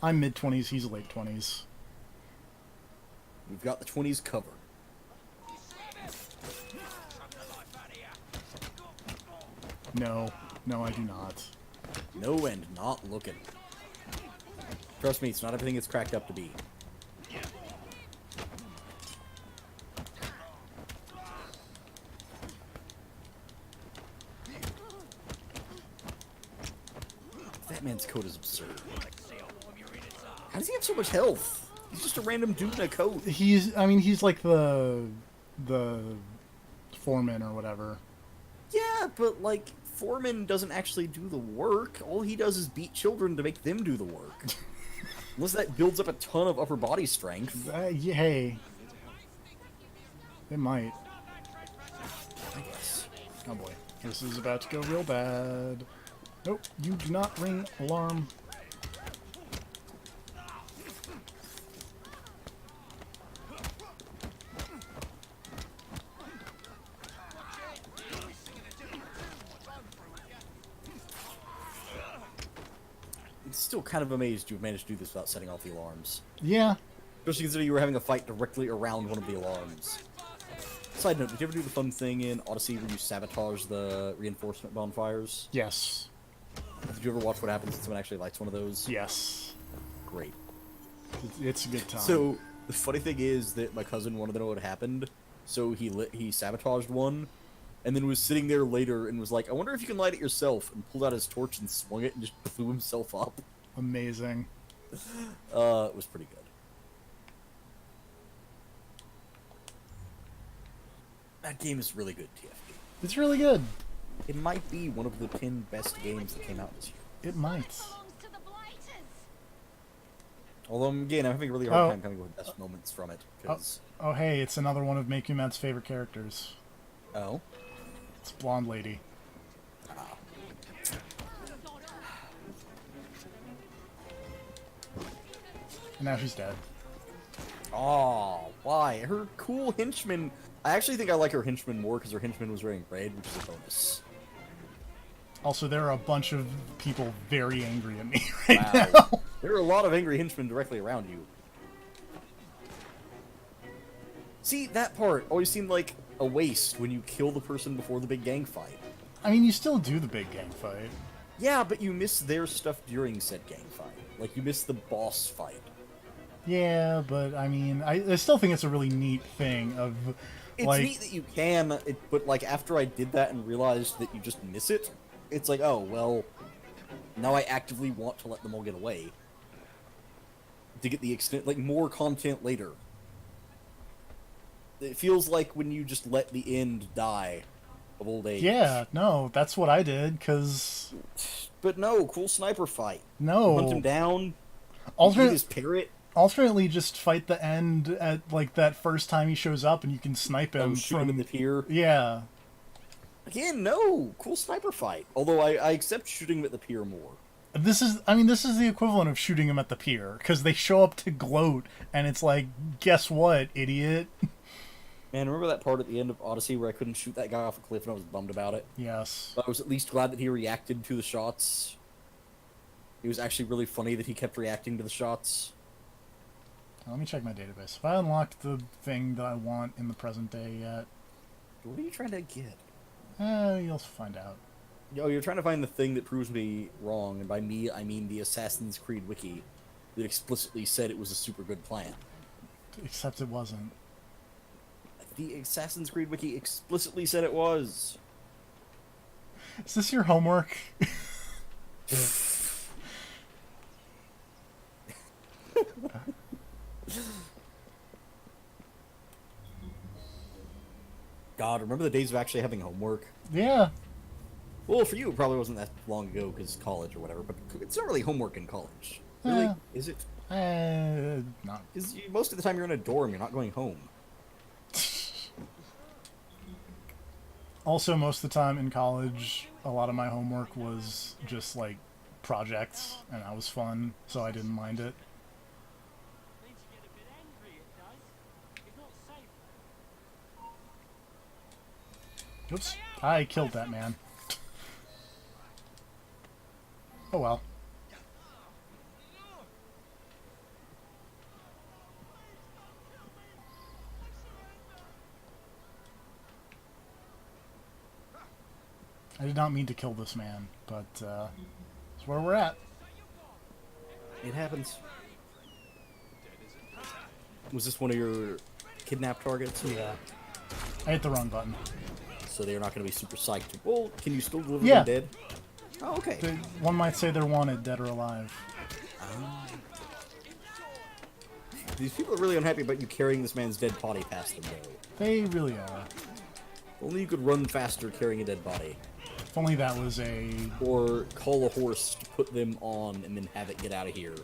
I'm mid-20s, he's late 20s. We've got the 20s covered. No, I do not. No and not looking. Trust me, it's not everything it's cracked up to be. That man's coat is absurd. How does he have so much health? He's just a random dude in a coat. He's like the foreman or whatever. Yeah, but like, Foreman doesn't actually do the work. All he does is beat children to make them do the work. Unless that builds up a ton of upper body strength. Yeah, hey. It might. I guess. Oh boy. This is about to go real bad. Nope, you do not ring alarm. I'm still kind of amazed you've managed to do this without setting off the alarms. Yeah. Especially considering you were having a fight directly around one of the alarms. Side note, did you ever do the fun thing in Odyssey where you sabotage the reinforcement bonfires? Yes. Did you ever watch what happens when someone actually lights one of those? Yes. Great. It's a good time. So, the funny thing is that my cousin wanted to know what happened, so he sabotaged one, and then was sitting there later and was like, I wonder if you can light it yourself, and pulled out his torch and swung it and just blew himself up. Amazing. It was pretty good. That game is really good, TFD. It's really good. It might be one of the 10 best games that came out this year. It might. Belongs to the blighters. Although, again, I'm having a really hard Oh. time coming with best moments from it, because... Oh hey, it's another one of Make You Mad's favorite characters. Oh? It's Blonde Lady. And now she's dead. Oh, why? Her cool henchman... I actually think I like her henchman more because her henchman was wearing red, which is a bonus. Also, there are a bunch of people very angry at me right Wow. now. There are a lot of angry henchmen directly around you. See, that part always seemed like a waste when you kill the person before the big gang fight. I mean, you still do the big gang fight. Yeah, but you miss their stuff during said gang fight. Like, you miss the boss fight. Yeah, but I mean, I still think it's a really neat thing of, It's like, neat that you can, but like after I did that and realized that you just miss it, it's like, oh, well, now I actively want to let them all get away. To get the extent, like, more content later. It feels like when you just let the end die of old age. yeah, no, that's what I did, because, But no, cool sniper fight. no. Hunt him down. Eat Alternate, his parrot. alternately just fight the end at like that first time he shows up, and you can snipe him Shoot from him in the pier. Yeah. Again, no. Cool sniper fight. Although I accept shooting him at the pier more. This is the equivalent of shooting him at the pier, because they show up to gloat, and it's like, guess what, idiot? Man, remember that part at the end of Odyssey where I couldn't shoot that guy off a cliff and I was bummed about it? Yes. But I was at least glad that he reacted to the shots. It was actually really funny that he kept reacting to the shots. Let me check my database. If I unlocked the thing that I want in the present day yet, What are you trying to get? you'll find out. Yo, you're trying to find the thing that proves me wrong, and by me, I mean the Assassin's Creed wiki that explicitly said it was a super good plan. Except it wasn't. The Assassin's Creed wiki explicitly said it was. Is this your homework? God, remember the days of actually having homework? Yeah. Well, for you, it probably wasn't that long ago because college or whatever, but it's not really homework in college. Really? Yeah. Is it? Not. Because most of the time you're in a dorm, you're not going home. Also, most of the time in college, a lot of my homework was just like projects, and that was fun, so I didn't mind it. Means you get a bit angry, it does. It's not safe. Oops. I killed that man. Oh well. I did not mean to kill this man, but that's where we're at. It happens. Was this one of your kidnap targets? Yeah. I hit the wrong button. So they're not going to be super psyched. Well, can you still deliver Yeah. them dead? Oh, okay. One might say they're wanted, dead or alive. These people are really unhappy about you carrying this man's dead body past them, though. They really are. Only you could run faster carrying a dead body. If only that was a... Or call a horse to put them on and then have it get out of here.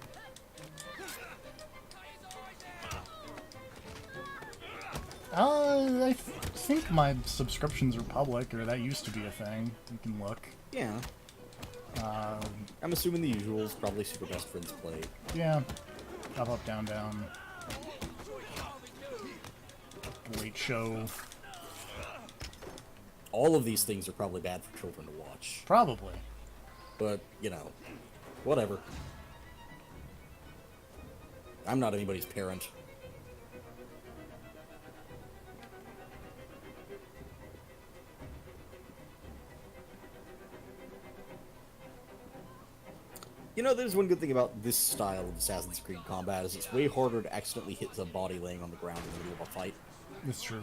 I think my subscriptions are public, or that used to be a thing. You can look. Yeah. I'm assuming the usual is probably Super Best Friends play. Yeah. Up, up, down, down. Late show. All of these things are probably bad for children to watch. Probably. But, you know, whatever. I'm not anybody's parent. You know, there's one good thing about this style of Assassin's Creed combat is it's way harder to accidentally hit a body laying on the ground in the middle of a fight. It's true.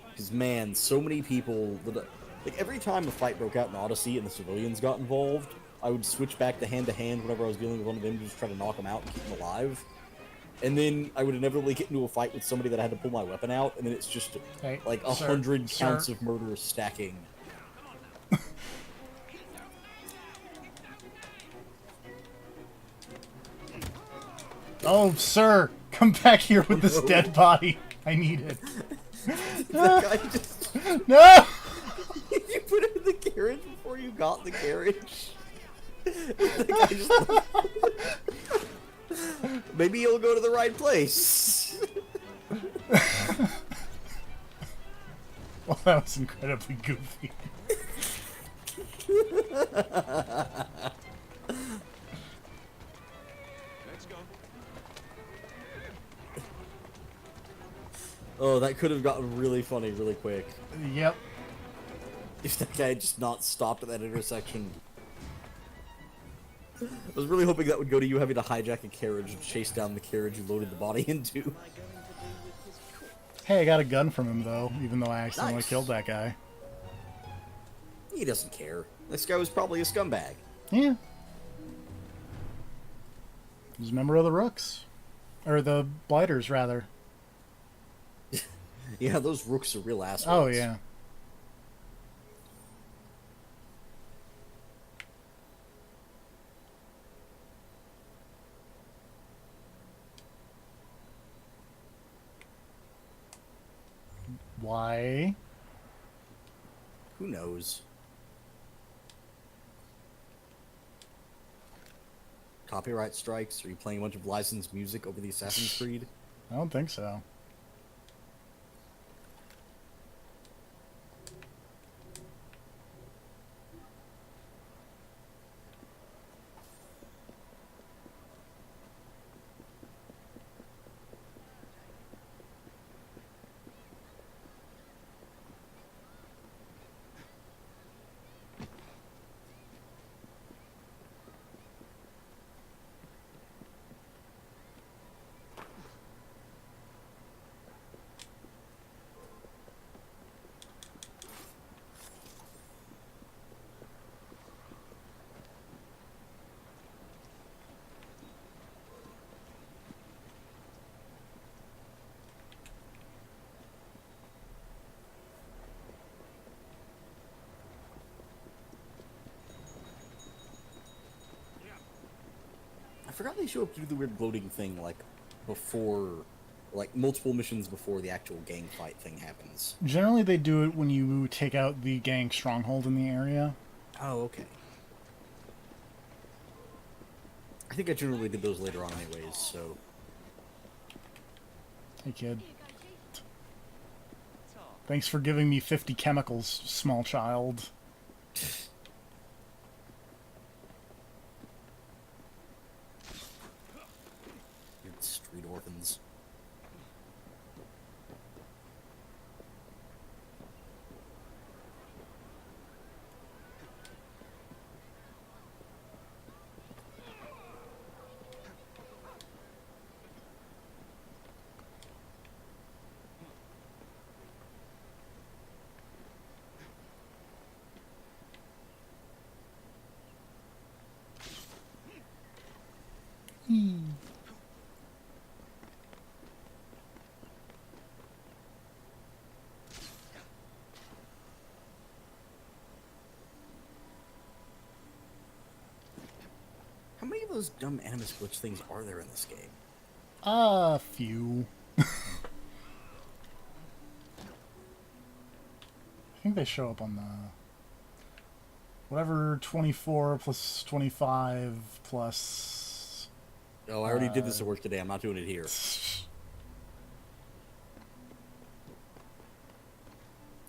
Because, man, so many people... Like, every time a fight broke out in Odyssey and the civilians got involved, I would switch back to hand whenever I was dealing with one of them to just try to knock them out and keep them alive. And then I would inevitably get into a fight with somebody that I had to pull my weapon out, and then it's just, Hey, like, sir, 100 sir. counts of murder stacking. Oh, sir! Come back here with this dead body. I need it. That guy just... No! You put it in the carriage before you got the carriage. The guy just... Maybe you'll go to the right place. Well, that was incredibly goofy. Let's go. Oh, that could have gotten really funny really quick. Yep. If that guy had just not stopped at that intersection. I was really hoping that would go to you having to hijack a carriage and chase down the carriage you loaded the body into. Hey, I got a gun from him, though, even though I accidentally Nice. killed that guy. He doesn't care. This guy was probably a scumbag. Yeah. He was a member of the Rooks. Or the Blighters, rather. Yeah, those rooks are real assholes. Oh, yeah. Why? Who knows? Copyright strikes? Are you playing a bunch of licensed music over the Assassin's Creed? I don't think so. I forgot they show up to do the weird gloating thing, like, before... Like, multiple missions before the actual gang fight thing happens. Generally, they do it when you take out the gang stronghold in the area. Oh, okay. I think I generally did those later on anyways, so... Hey, kid. Thanks for giving me 50 chemicals, small child. Weird street orphans. How many of those dumb Animus glitch things are there in this game? A few. I think they show up on the... Whatever 24 plus 25 plus... Oh, I already did this at work today. I'm not doing it here.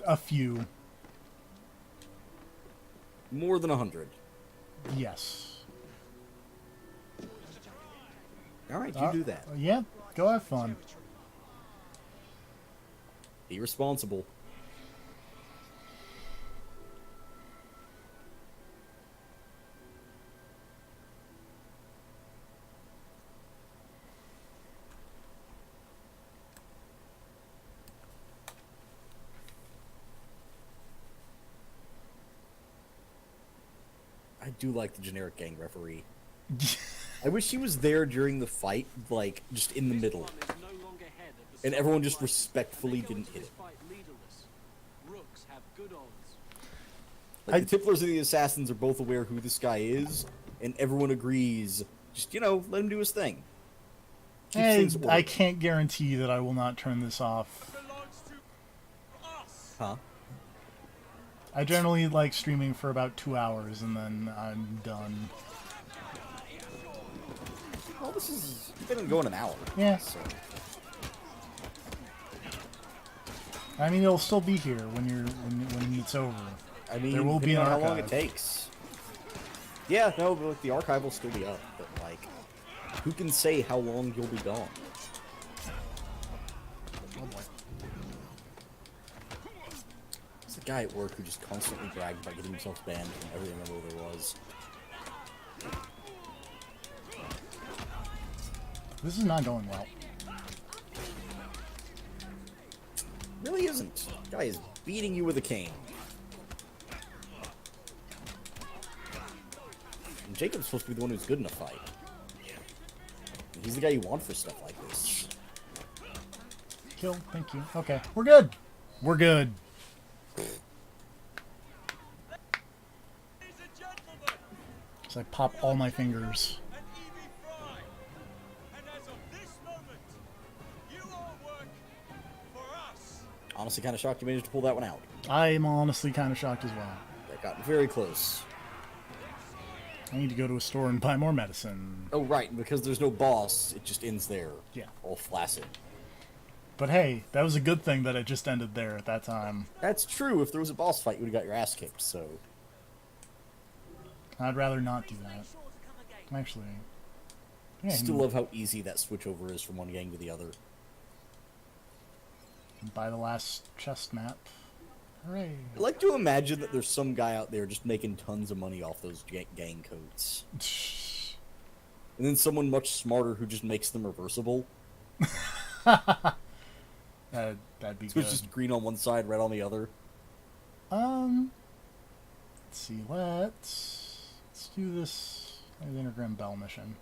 A few. More than 100. Yes. Alright, you do that. Yeah, go have fun. Be responsible. I do like the generic gang referee. I wish he was there during the fight, like, just in the middle. And everyone just respectfully didn't hit it. Like, the Templars and the Assassins are both aware who this guy is, and everyone agrees, just, you know, let him do his thing. Keeps Hey, things I orderly. can't guarantee that I will not turn this off. Huh? I generally like streaming for about 2 hours and then I'm done. Well, this is... It's been going an hour. Yeah. So. I mean, it'll still be here when when it's over. I mean, There will be depending an on how long it archive. takes. Yeah, no, but like, the archive will still be up, but like, who can say how long you'll be gone? There's a guy at work who just constantly bragged about getting himself banned from every MMO there was. This is not going well. Really isn't. Guy is beating you with a cane. And Jacob's supposed to be the one who's good in a fight. He's the guy you want for stuff like this. Kill, thank you. Okay, we're good. We're good. So I pop all my fingers. Honestly, kind of shocked you managed to pull that one out. I'm honestly kind of shocked as well. That got very close. I need to go to a store and buy more medicine. Oh, right, and because there's no boss, it just ends there. Yeah. All flaccid. But hey, that was a good thing that it just ended there at that time. That's true. If there was a boss fight, you would have got your ass kicked, so... I'd rather not do that. Make sure to come again. Actually... Yeah, Still love how easy that switchover is from one gang to the other. buy the last chest map. Hooray. I like to imagine that there's some guy out there just making tons of money off those gang coats. And then someone much smarter who just makes them reversible. That'd be So good. it's just green on one side, red on the other. Let's see, let's do this Intergram Bell mission.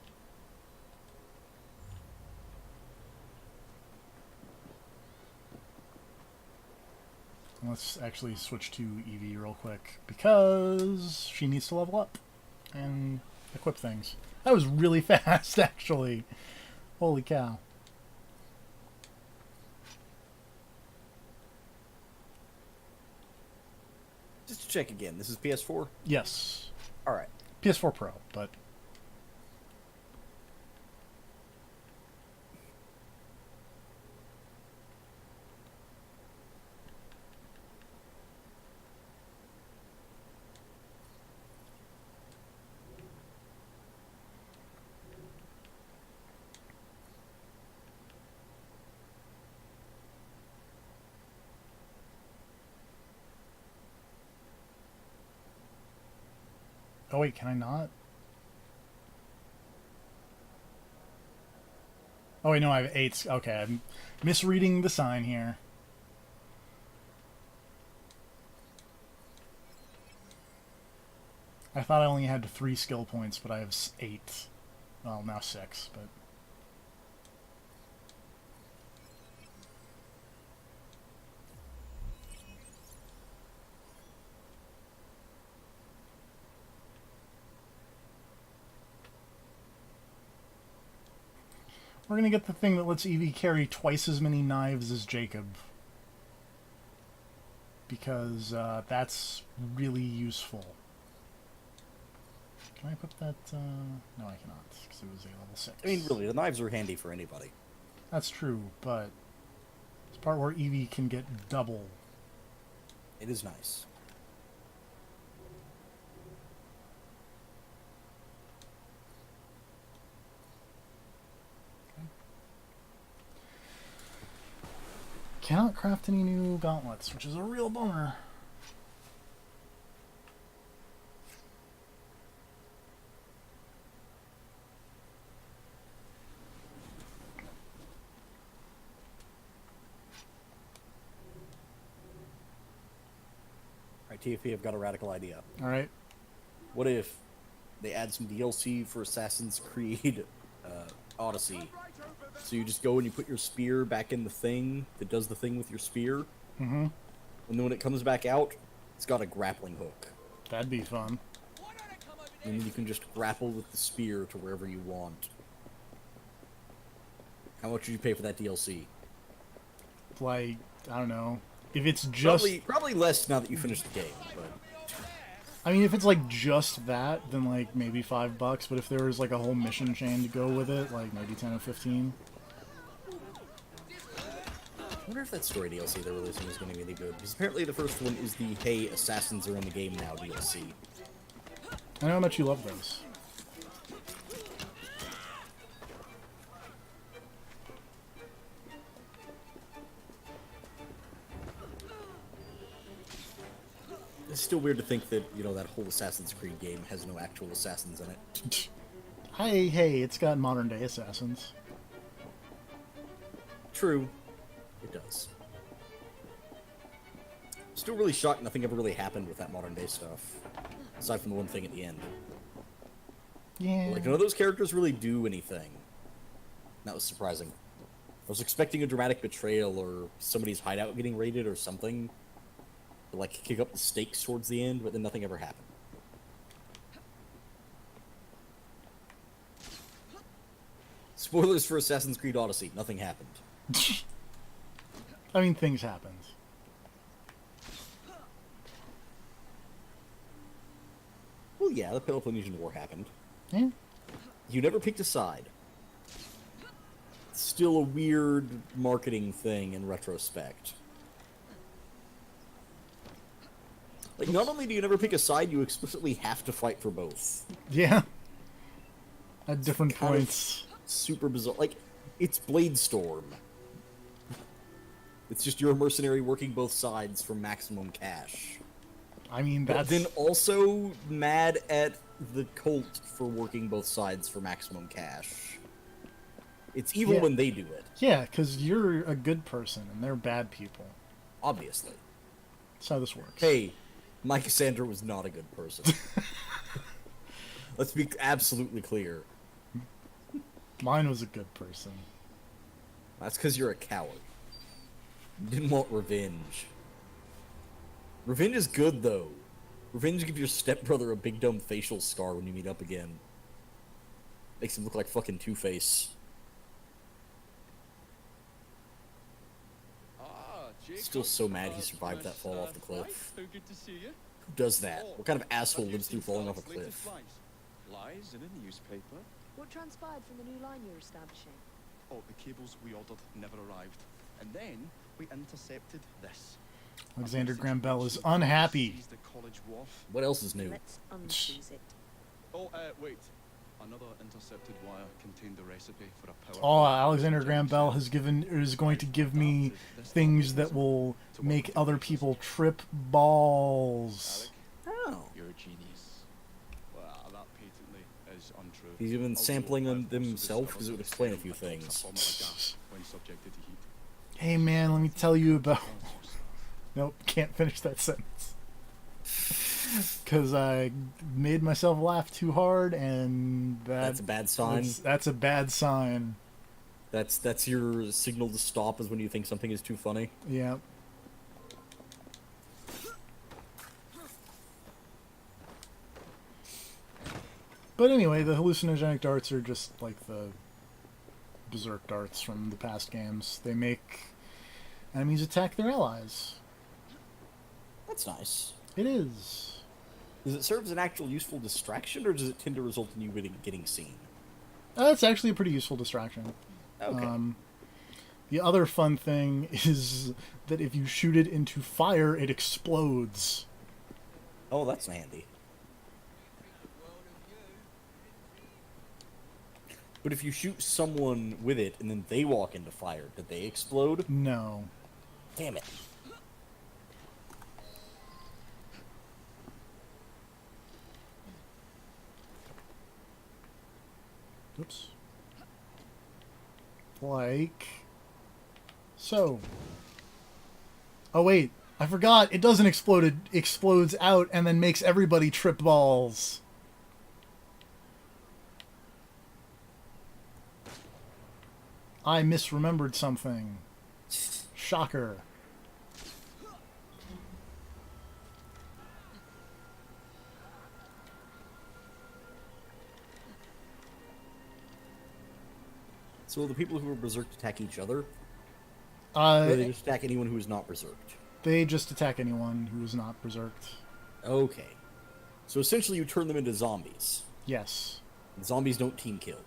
Let's actually switch to Evie real quick, because she needs to level up and equip things. That was really fast, actually. Holy cow. Just to check again, this is PS4? Yes. Alright. PS4 Pro, but... Oh wait, can I not? Oh wait, no, I have 8. Okay, I'm misreading the sign here. I thought I only had 3 skill points, but I have 8. Well, now 6, but... We're gonna get the thing that lets Evie carry twice as many knives as Jacob. Because that's really useful. Can I put that? No, I cannot, because it was a level 6. I mean, really, the knives are handy for anybody. That's true, but it's part where Evie can get double. It is nice. Cannot craft any new gauntlets, which is a real bummer. Alright, TFP, I've got a radical idea. Alright. What if they add some DLC for Assassin's Creed Odyssey? So you just go and you put your spear back in the thing that does the thing with your spear. Mm-hmm. And then when it comes back out, it's got a grappling hook. That'd be fun. And then you can just grapple with the spear to wherever you want. How much would you pay for that DLC? Like, I don't know. If it's just... Probably less now that you finished the game, but... I mean, if it's like just that, then like maybe $5. But if there was like a whole mission chain to go with it, like maybe 10 or 15. I wonder if that story DLC they're releasing is going to be any good. Because apparently the first one is the Hey, Assassins are in the game now DLC. I know how much you love those. It's still weird to think that, you know, that whole Assassin's Creed game has no actual assassins in it. Hey, it's got modern day assassins. True. It does. Still really shocked nothing ever really happened with that modern day stuff. Aside from the one thing at the end. Yeah. Like, none of those characters really do anything. That was surprising. I was expecting a dramatic betrayal or somebody's hideout getting raided or something. To, like, kick up the stakes towards the end, but then nothing ever happened. Spoilers for Assassin's Creed Odyssey. Nothing happened. I mean, things happened. yeah, the Peloponnesian War happened. Yeah. You never picked a side. Still a weird marketing thing in retrospect. Like, not only do you never pick a side, you explicitly have to fight for both. Yeah. At different Kind of points. super bizarre. Like, it's Bladestorm. It's just you're a mercenary working both sides for maximum cash. I mean, But that's... then also mad at the cult for working both sides for maximum cash. It's evil Yeah. when they do it, Yeah, because you're a good person, and they're bad people. obviously. That's how this works. Hey, Mike Cassandra was not a good person. Let's be absolutely clear. Mine was a good person. That's because you're a coward. You didn't want revenge. Revenge is good, though. Revenge gives your stepbrother a big dumb facial scar when you meet up again. Makes him look like fucking Two-Face. Still so mad he survived that fall off the cliff. So good to see you. Who does that? What kind of asshole lives through falling off a cliff? Lies in a newspaper. What transpired from the new line you're establishing? Oh, the cables we ordered never arrived. And then we intercepted this. Alexander Graham Bell is unhappy. Seized the college wharf. What else is new? Let's unseize it. Oh, wait. Another intercepted wire contained the recipe for a power. Oh, Alexander Graham Bell is going to give me things that will make other people trip balls. Oh. You're a genius. Well, that patently is untrue. He's even Although sampling I've on also himself because it would discovered explain a few that the things. formula gas when subjected to heat. Hey man, let me tell you about... Nope, can't finish that sentence. Because I made myself laugh too hard, and That's a bad sign. That's a bad sign. That's your signal to stop is when you think something is too funny. Yeah. But anyway, the hallucinogenic darts are just like the berserk darts from the past games. They make enemies attack their allies. That's nice. It is. Does it serve as an actual useful distraction, or does it tend to result in you getting seen? It's actually a pretty useful distraction. Okay. The other fun thing is that if you shoot it into fire, it explodes. Oh, that's handy. But if you shoot someone with it and then they walk into fire, did they explode? No. Damn it. Oops. Like... So. Oh wait, I forgot. It doesn't explode. It explodes out and then makes everybody trip balls. I misremembered something. Shocker. So will the people who are berserked attack each other? Or Uh, do they just attack anyone who is not berserked? they just attack anyone who is not berserked. Okay. So essentially you turn them into zombies. Yes. Zombies don't team kill.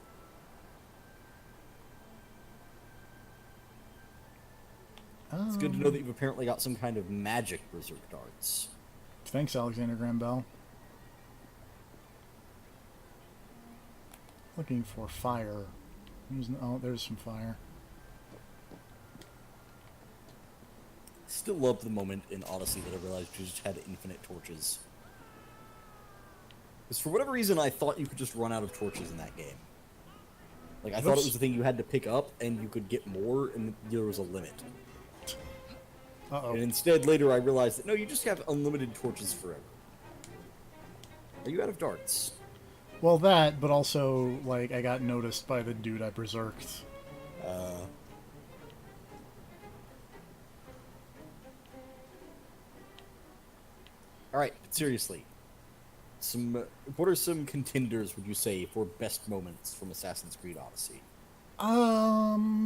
It's good to know that you've apparently got some kind of magic berserk darts. Thanks, Alexander Graham Bell. Looking for fire. Oh, there's some fire. Still love the moment in Odyssey that I realized you just had infinite torches. Because for whatever reason, I thought you could just run out of torches in that game. Like, I thought it Oops. was a thing you had to pick up, and you could get more, and there was a limit. Uh-oh. And instead, later, I realized that, no, you just have unlimited torches forever. Are you out of darts? Well, that, but also, like, I got noticed by the dude I berserked. Alright, seriously. What are some contenders, would you say, for best moments from Assassin's Creed Odyssey? Um...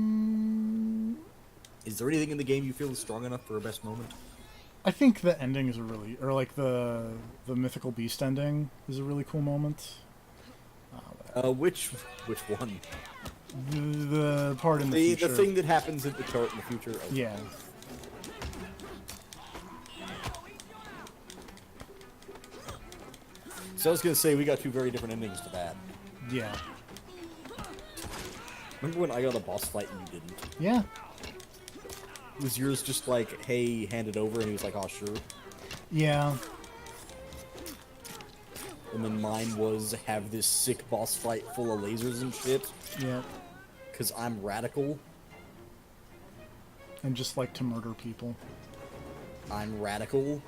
Is there anything in the game you feel is strong enough for a best moment? I think the ending is a really, or like the mythical beast ending is a really cool moment. Which one? The part in the The future. thing that happens at the chart in the future. Okay. Yeah. So I was gonna say we got two very different endings to that. Yeah. Remember when I got a boss fight and you didn't? Yeah. Was yours just like, hey, hand it over, and he was like, oh, sure? Yeah. And then mine was, have this sick boss fight full of lasers and shit, Yeah. because I'm radical. And just like to murder people. I'm radical.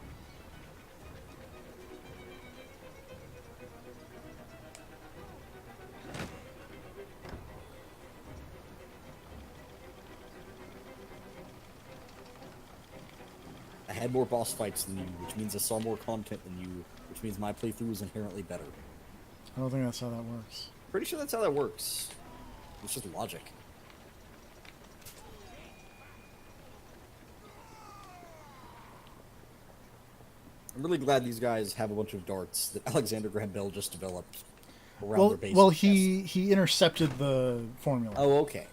I had more boss fights than you, which means I saw more content than you, which means my playthrough was inherently better. I don't think that's how that works. Pretty sure that's how that works. It's just logic. I'm really glad these guys have a bunch of darts that Alexander Graham Bell just developed around their base. Well, he intercepted the formula. Oh, okay.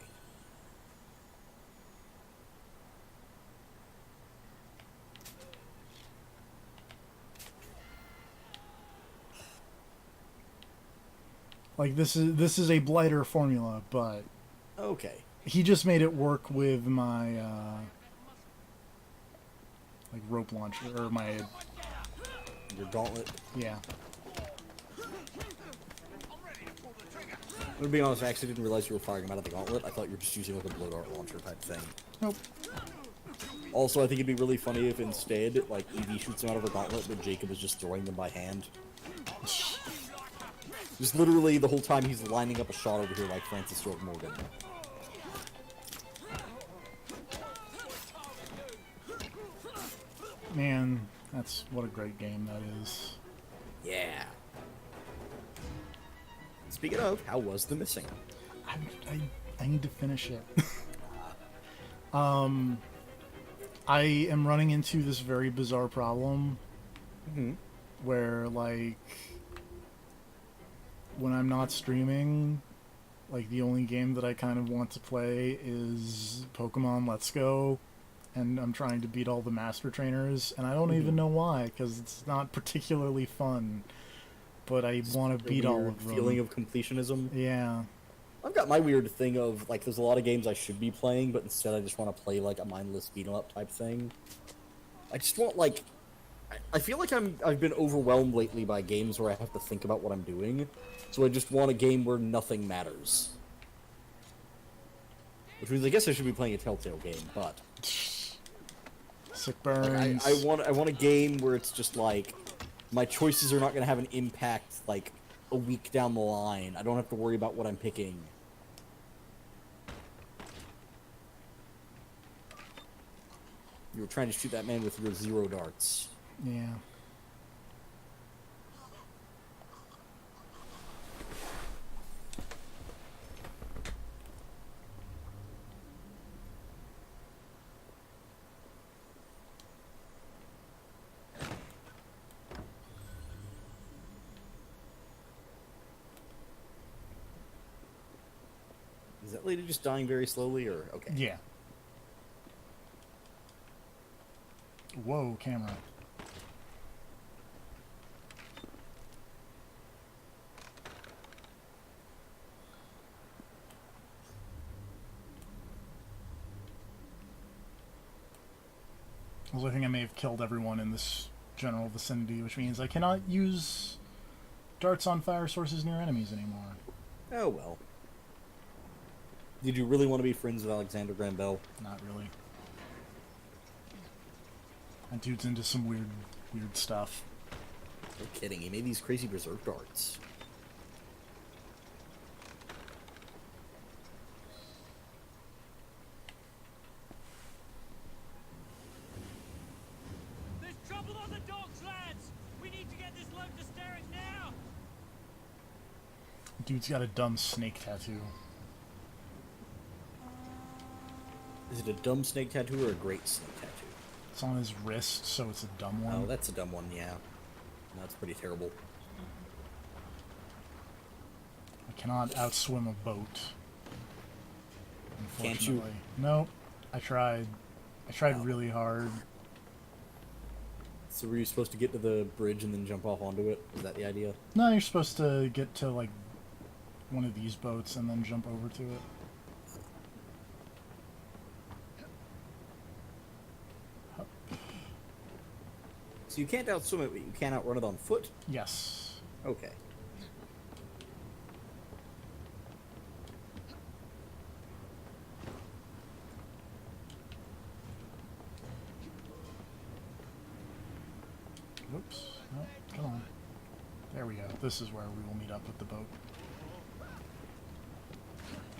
Like this is a blighter formula, but Okay. he just made it work with my like rope launcher or my Your gauntlet. yeah. I'm gonna be honest, I actually didn't realize you were firing them out of the gauntlet. I thought you were just using like a blow dart launcher type thing. Nope. Also, I think it'd be really funny if instead, like, Evie shoots them out of her gauntlet, but Jacob is just throwing them by hand. Just literally the whole time he's lining up a shot over here like Francis Ford Morgan. Man, that's what a great game that is. Yeah. Speaking of, how was the missing? I need to finish it. I am running into this very bizarre problem where, like, when I'm not streaming, like, the only game that I kind of want to play is Pokemon Let's Go, and I'm trying to beat all the Master Trainers, and I don't even know why, because it's not particularly fun, but I want to beat all of them. Feeling of completionism. Yeah. I've got my weird thing of, like, there's a lot of games I should be playing, but instead I just want to play, like, a mindless beat-em-up type thing. I just want, like... I feel like I've been overwhelmed lately by games where I have to think about what I'm doing, so I just want a game where nothing matters. Which means I guess I should be playing a Telltale game, but... Sick burns. Like, I want a game where it's just, like, my choices are not going to have an impact, like, a week down the line. I don't have to worry about what I'm picking. You were trying to shoot that man with your 0 darts. Yeah. Is that lady just dying very slowly, or... Okay. Yeah. Whoa, camera. Also, I think I may have killed everyone in this general vicinity, which means I cannot use darts on fire sources near enemies anymore. Oh, well. Did you really want to be friends with Alexander Graham Bell? Not really. That dude's into some weird stuff. No kidding, he made these crazy berserk darts. There's trouble on the docks, lads! We need to get this load to Sterrick now! Dude's got a dumb snake tattoo. Is it a dumb snake tattoo or a great snake tattoo? It's on his wrist, so it's a dumb one. Oh, that's a dumb one, yeah. That's pretty terrible. I cannot outswim a boat. Can't you? Unfortunately. Nope. I tried. I tried Oh. really hard. So were you supposed to get to the bridge and then jump off onto it? Is that the idea? No, you're supposed to get to, like, one of these boats and then jump over to it. So you can't outswim it, but you can outrun it on foot? Yes. Okay. Whoops. No, come on. There we go. This is where we will meet up with the boat.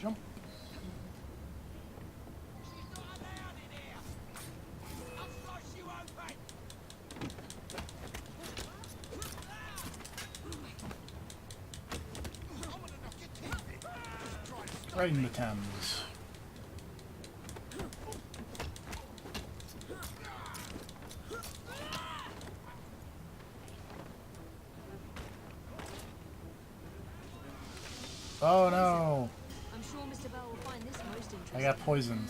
Jump. Right in the Thames. Oh no! I'm sure Mr. Bell will find this most interesting. I got poisoned.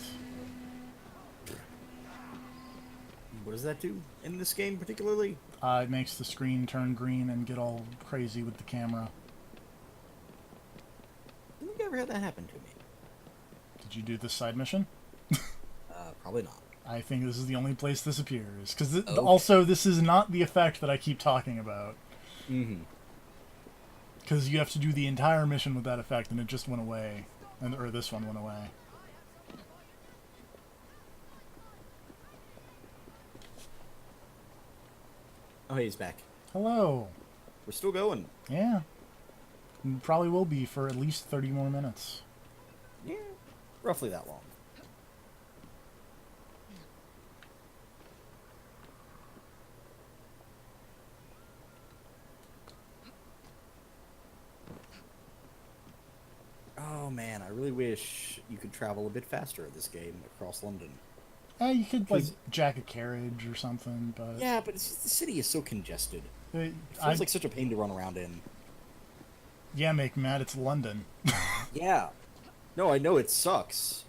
What does that do in this game particularly? It makes the screen turn green and get all crazy with the camera. I don't think I ever had that happen to me. Did you do this side mission? Probably not. I think this is the only place this appears. Because Okay. also, this is not the effect that I keep talking about. Mm-hmm. Because you have to do the entire mission with that effect, and it just went away. Or this one went away. Oh, hey, he's back. Hello. We're still going. Yeah. And probably will be for at least 30 more minutes. Yeah, roughly that long. Oh man, I really wish you could travel a bit faster in this game across London. You could, like, 'Cause- jack a carriage or something, but... Yeah, but it's just, the city is so congested. It I, feels like such a pain to run around in. yeah, make me mad, it's London. Yeah. No, I know it sucks.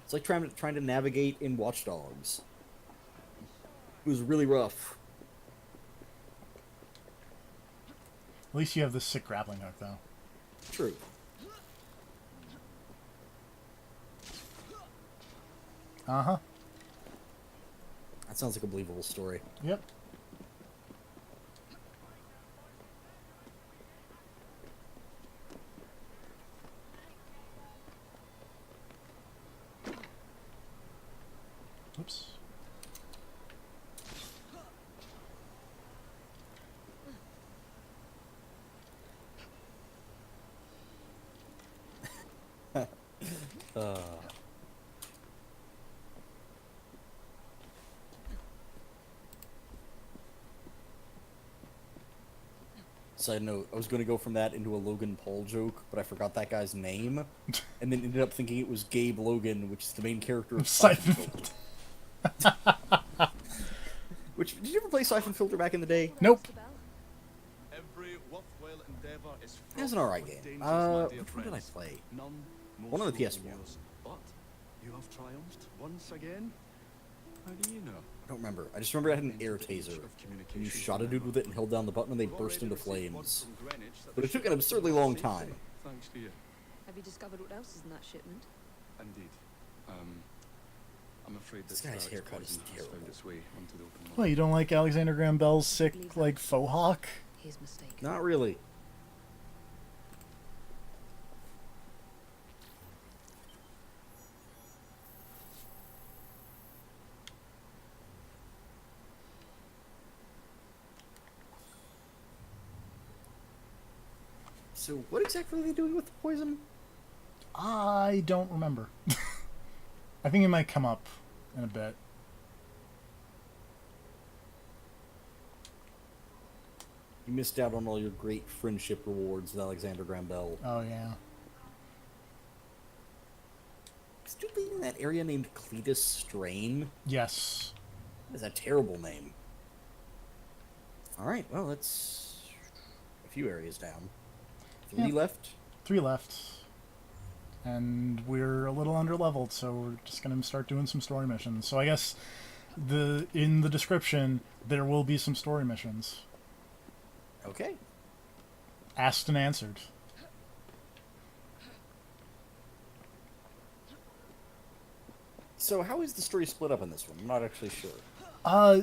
It's like trying to navigate in Watch Dogs. It was really rough. At least you have this sick grappling hook, though. True. Uh-huh. That sounds like a believable story. Yep. Oops. Side note, I was going to go from that into a Logan Paul joke, but I forgot that guy's name, and then ended up thinking it was Gabe Logan, which is the main character of Siphon Filter. Which, did you ever play Siphon Filter back in the day? Nope. Mr. Bell? Every worthwhile endeavor is It was an fraught alright with game. dangers, my dear Which one did I friends. play? None more One on the so than PS1. yours. But you have triumphed once again. How do you know? I don't remember. I just remember I had an air taser. And you shot a dude with it and held down the button and they burst into flames. But it took an absurdly long time. Thanks to you. Have you discovered what else is in that shipment? Indeed. I'm afraid This that guy's Stark's haircut is poison has terrible. found its way onto the open Well, market. you don't like Alexander Graham Bell's sick, like, faux hawk? His mistake. Not really. So, what exactly are they doing with the poison? I don't remember. I think it might come up in a bit. You missed out on all your great friendship rewards with Alexander Graham Bell. Oh, yeah. Is dude in that area named Cletus Strain? Yes. That is a terrible name. Alright, well, that's a few areas down. 3 Yep. left. 3 left. And we're a little underleveled, so we're just gonna start doing some story missions. So I guess in the description there will be some story missions. Okay. Asked and answered. So how is the story split up in this one? I'm not actually sure.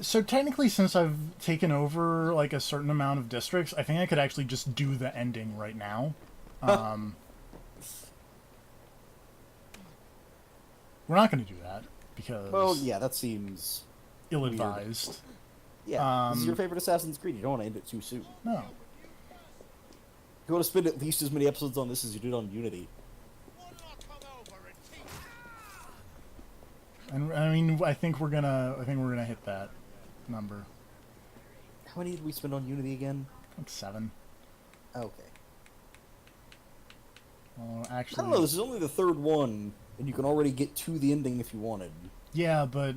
So technically, since I've taken over like a certain amount of districts, I think I could actually just do the ending right now. We're not going to do that because Well, yeah, that seems ill-advised. Yeah, this is your favorite Assassin's Creed. You don't want to end it too soon. No. You want to spend at least as many episodes on this as you did on Unity. And I mean, I think we're gonna hit that number. How many did we spend on Unity again? Like 7. Okay. Well, I actually, don't know, this is only the 3rd one, and you can already get to the ending if you wanted. yeah, but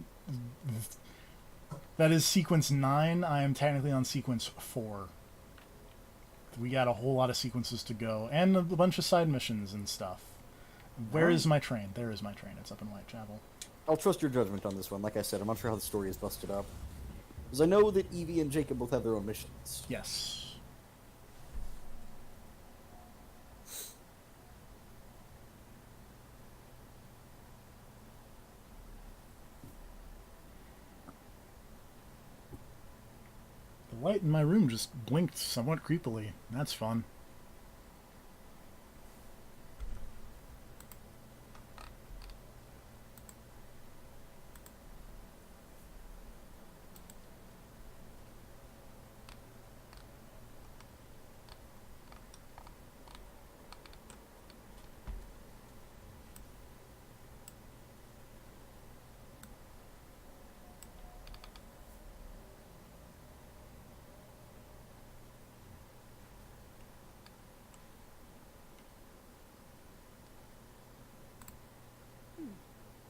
that is sequence 9. I am technically on sequence 4. We got a whole lot of sequences to go, and a bunch of side missions and stuff. Where is my train? There is my train. It's up in Whitechapel. I'll trust your judgment on this one. Like I said, I'm not sure how the story is busted up. Because I know that Evie and Jacob both have their own missions. Yes. The light in my room just blinked somewhat creepily. That's fun.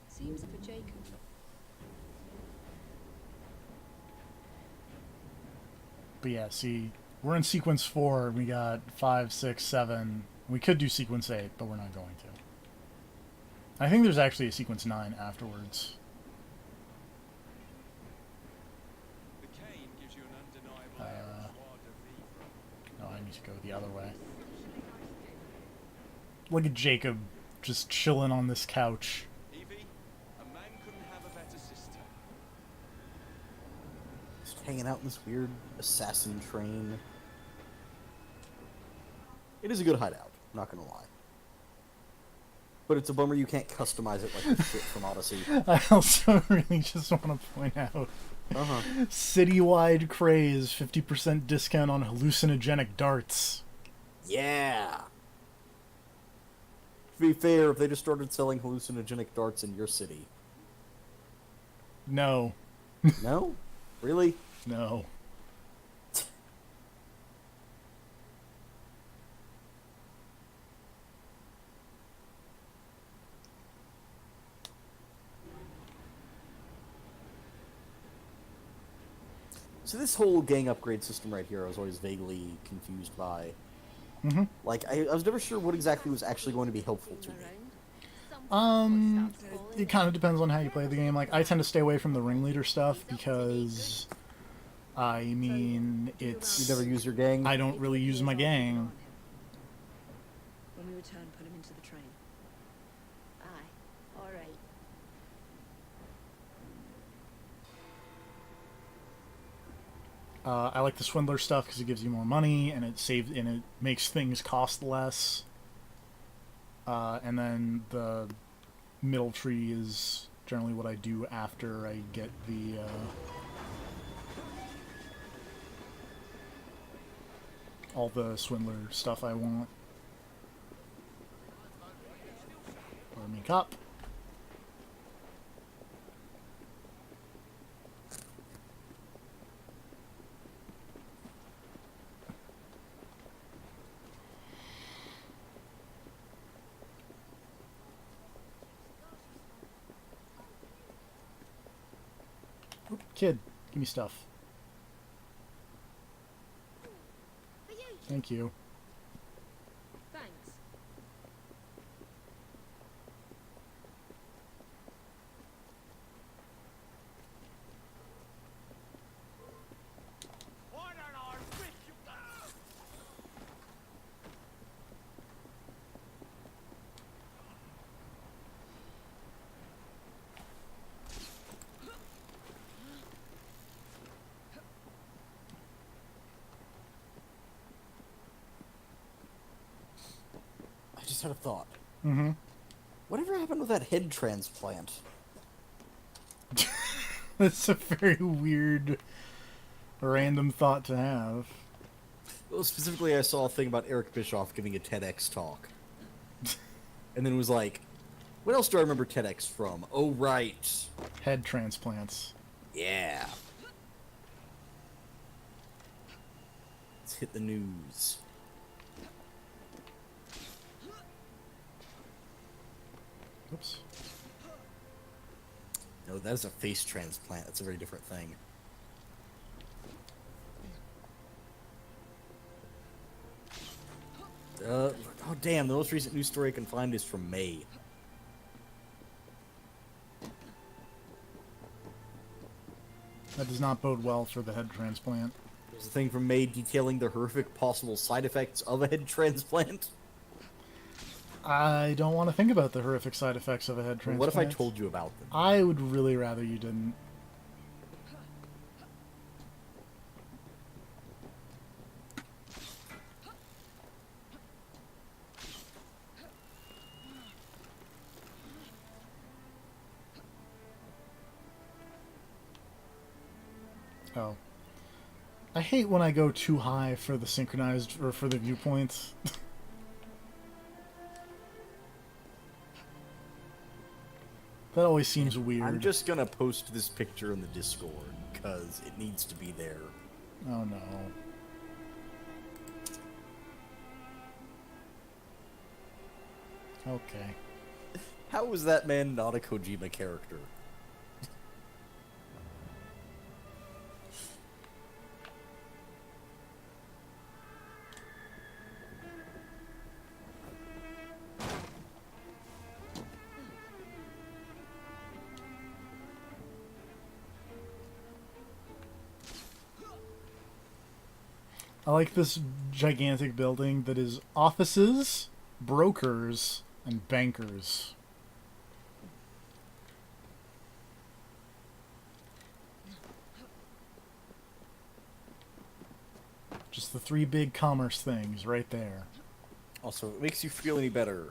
Seems for Jacob. But yeah, see, we're in sequence 4. We got 5, 6, 7. We could do sequence 8, but we're not going to. I think there's actually a sequence 9 afterwards. The cane gives you an undeniable air of joie de vivre. No, I need to go the other way. Look at Jacob just chilling on this couch. Evie, a man couldn't have a better sister. Just hanging out in this weird assassin train. It is a good hideout, not gonna lie. But it's a bummer you can't customize it like the shit from Odyssey. I also really just want to point out citywide craze, 50% discount on hallucinogenic darts. Yeah! To be fair, if they just started selling hallucinogenic darts in your city. No. No? Really? No. So this whole gang upgrade system right here I was always vaguely confused by. Mm-hmm. Like, I was never sure what exactly was actually going to be helpful to me. It kind of depends on how you play the game. Like, I tend to stay away from the ringleader stuff because, I mean, it's... You never use your gang? I don't really use my gang. When we return, put him into the train. Aye. All right. I like the swindler stuff because it gives you more money and it makes things cost less. And then the middle tree is generally what I do after I get the all the swindler stuff I want. Let me cop. Kid, give me stuff. For you. Thank you. Thanks. I just had a thought. Mm-hmm. Whatever happened with that head transplant? That's a very weird, random thought to have. Well, specifically, I saw a thing about Eric Bischoff giving a TEDx talk. And then it was like, what else do I remember TEDx from? Oh, right. Head transplants. Yeah. Let's hit the news. Oops. No, that is a face transplant. That's a very different thing. Oh damn, the most recent news story I can find is from May. That does not bode well for the head transplant. There's a thing from May detailing the horrific possible side effects of a head transplant. I don't want to think about the horrific side effects of a head transplant. What if I told you about them? I would really rather you didn't. Oh. I hate when I go too high for the synchronized, or for the viewpoints. That always seems weird. I'm just gonna post this picture in the Discord, because it needs to be there. Oh no. Okay. How is that man not a Kojima character? I like this gigantic building that is offices, brokers, and bankers. Just the three big commerce things right there. Also, if it makes you feel any better,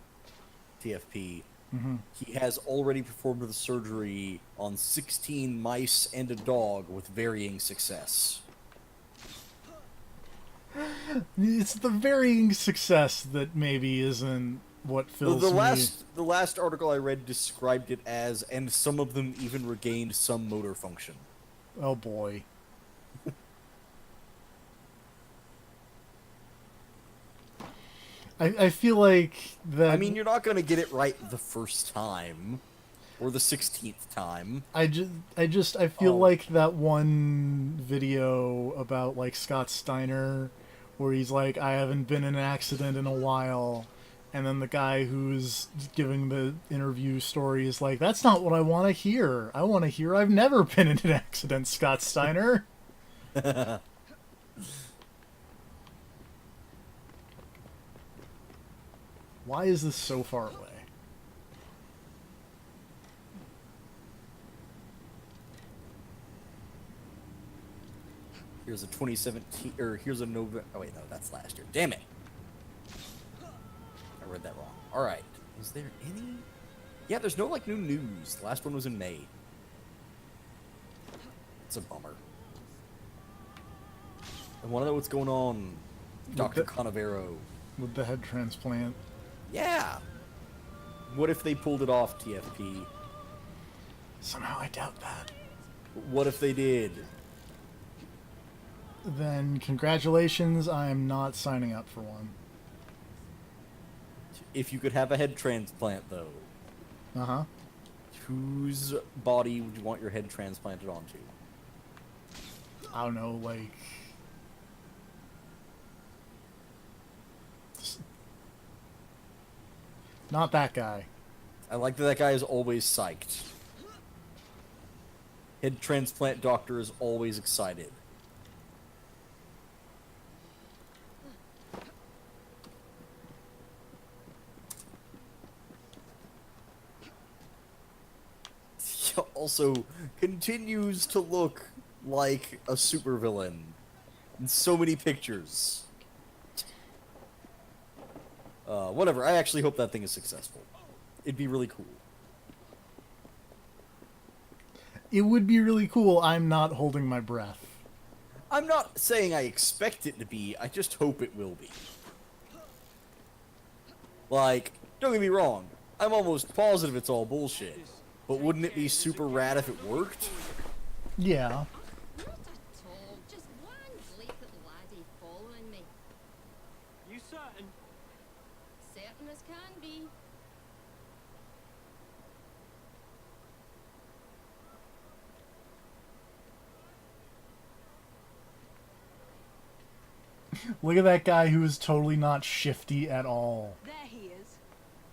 TFP, Mm-hmm. he has already performed the surgery on 16 mice and a dog with varying success. It's the varying success that maybe isn't what fills The me. last article I read described it as, and some of them even regained some motor function. Oh boy. I feel like that. I mean, you're not going to get it right the first time, or the 16th time. I feel Oh. like that one video about like Scott Steiner where he's like, I haven't been in an accident in a while, and then the guy who's giving the interview story is like, that's not what I want to hear. I want to hear I've never been in an accident, Scott Steiner. Why is this so far away? Here's a 2017, or here's a November. Oh wait, no, that's last year. Damn it! I read that wrong. All right, is there any? Yeah, there's no like new news. The last one was in May. It's a bummer. I want to know what's going on, Dr. the- Canavero. With the head transplant. Yeah. What if they pulled it off, TFP? Somehow I doubt that. What if they did? Then congratulations, I am not signing up for one. If you could have a head transplant, though, Uh-huh. whose body would you want your head transplanted onto? I don't know, like not that guy. I like that guy is always psyched. Head transplant doctor is always excited. Also, continues to look like a supervillain in so many pictures. Whatever, I actually hope that thing is successful. It'd be really cool. It would be really cool. I'm not holding my breath. I'm not saying I expect it to be, I just hope it will be. Like, don't get me wrong, I'm almost positive it's all bullshit. But wouldn't it be super rad if it worked? Yeah. Not at all. Just one bleak little laddie following me. You certain? Certain as can be. Look at that guy who is totally not shifty at all. There he is,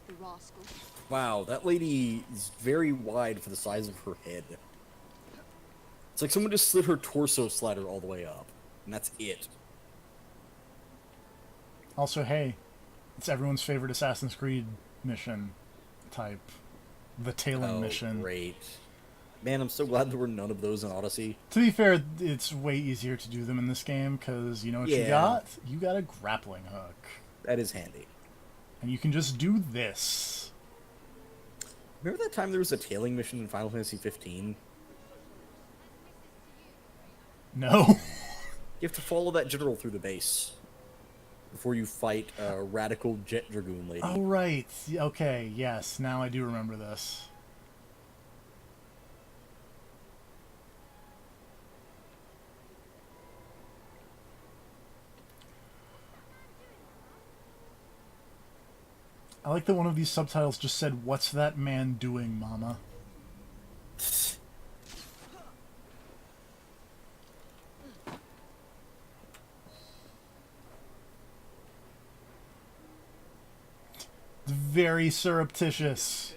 the rascal. Wow, that lady is very wide for the size of her head. It's like someone just slid her torso slider all the way up. And that's it. Also, hey, it's everyone's favorite Assassin's Creed mission type. The tailing mission. Great. Man, I'm so glad there were none of those in Odyssey. To be fair, it's way easier to do them in this game, because you know what you Yeah. got? You got a grappling hook. That is handy. And you can just do this. Remember that time there was a tailing mission in Final Fantasy 15? No. You have to follow that general through the base before you fight a radical jet dragoon lady. Oh, right. Okay, yes. Now I do remember this. I like that one of these subtitles just said, "What's that man doing, mama?" Very surreptitious.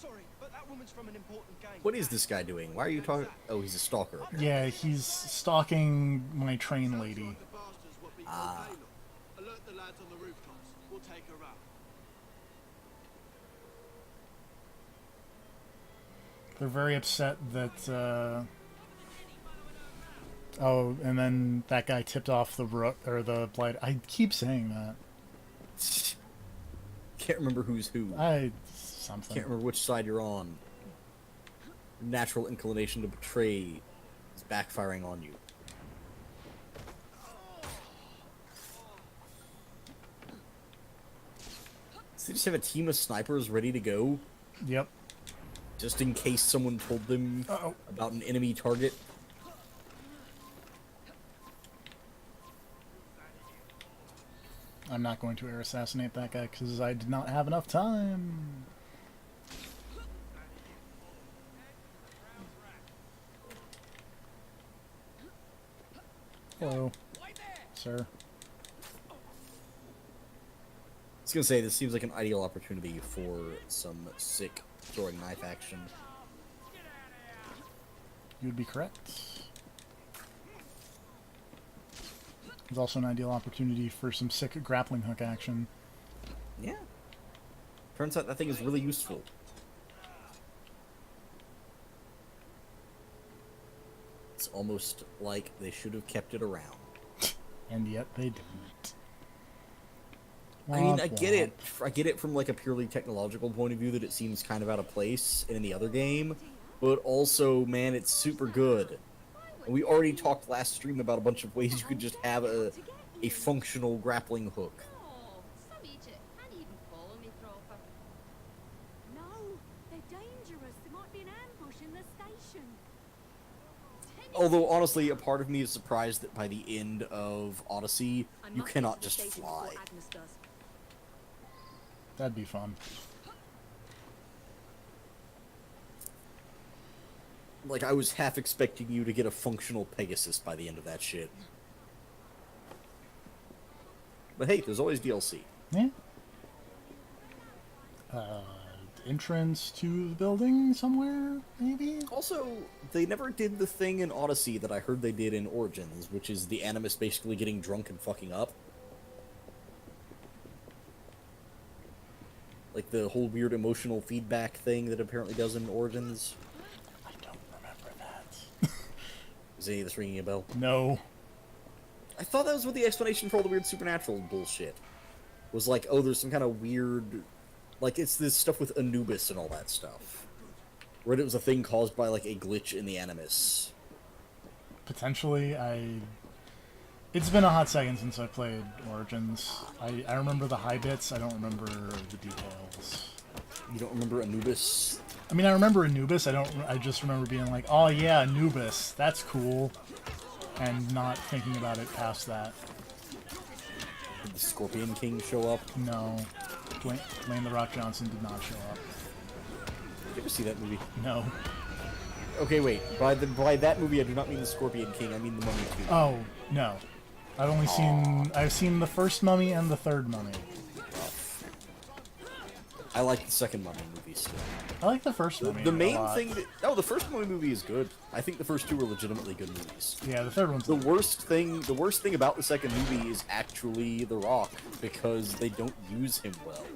Sorry, but that woman's from an important gang. What is this guy doing? Why are you talking? Oh, he's a stalker. Yeah, he's stalking my train lady. Alert the lads on the rooftops. We'll take her out. They're very upset that, oh, and then that guy tipped off the the blight. I keep saying that. Can't remember who's who. Something. Can't remember which side you're on. Your natural inclination to betray is backfiring on you. So they just have a team of snipers ready to go, Yep. just in case someone told them Uh-oh. about an enemy target. I'm not going to air assassinate that guy because I did not have enough time. Hello, sir. I was gonna say, this seems like an ideal opportunity for some sick throwing knife action. You would be correct. There's also an ideal opportunity for some sick grappling hook action. Yeah. Turns out that thing is really useful. It's almost like they should have kept it around. And yet they didn't. I mean, Womp I get it. womp. I get it from like a purely technological point of view that it seems kind of out of place in the other game, but also, man, it's super good. And we already talked last stream about a bunch of ways you could just have a functional grappling hook. Oh, some Egypt can't even follow me proper. No, they're dangerous. There might be an ambush in the station. Although, honestly, a part of me is surprised that by the end of Odyssey, I you must get cannot to the just station fly. before Agnes does. That'd be fun. Like, I was half expecting you to get a functional Pegasus by the end of that shit. But hey, there's always DLC. Yeah. Entrance to the building somewhere, maybe? Also, they never did the thing in Odyssey that I heard they did in Origins, which is the Animus basically getting drunk and fucking up. Like the whole weird emotional feedback thing that apparently does in Origins. I don't remember that. Is any of this ringing a bell? No. I thought that was what the explanation for all the weird supernatural bullshit was, like, oh, there's some kind of weird... Like, it's this stuff with Anubis and all that stuff. Where it was a thing caused by, like, a glitch in the Animus. Potentially, It's been a hot second since I played Origins. I remember the high bits, I don't remember the details. You don't remember Anubis? I mean, I remember Anubis, I just remember being like, oh yeah, Anubis, that's cool. And not thinking about it past that. Did the Scorpion King show up? No. Dwayne "The Rock" Johnson did not show up. Did you ever see that movie? No. Okay, wait. By that movie, I do not mean the Scorpion King. I mean the Mummy 2. Oh, no. I've seen the first Mummy and the third Mummy. I like the second Mummy movie still. I like the first Mummy. The a main lot. thing that... the first Mummy movie is good. I think the first two are legitimately good movies. Yeah, the third one's The worst thing about the second movie is actually The Rock, because they don't use him well.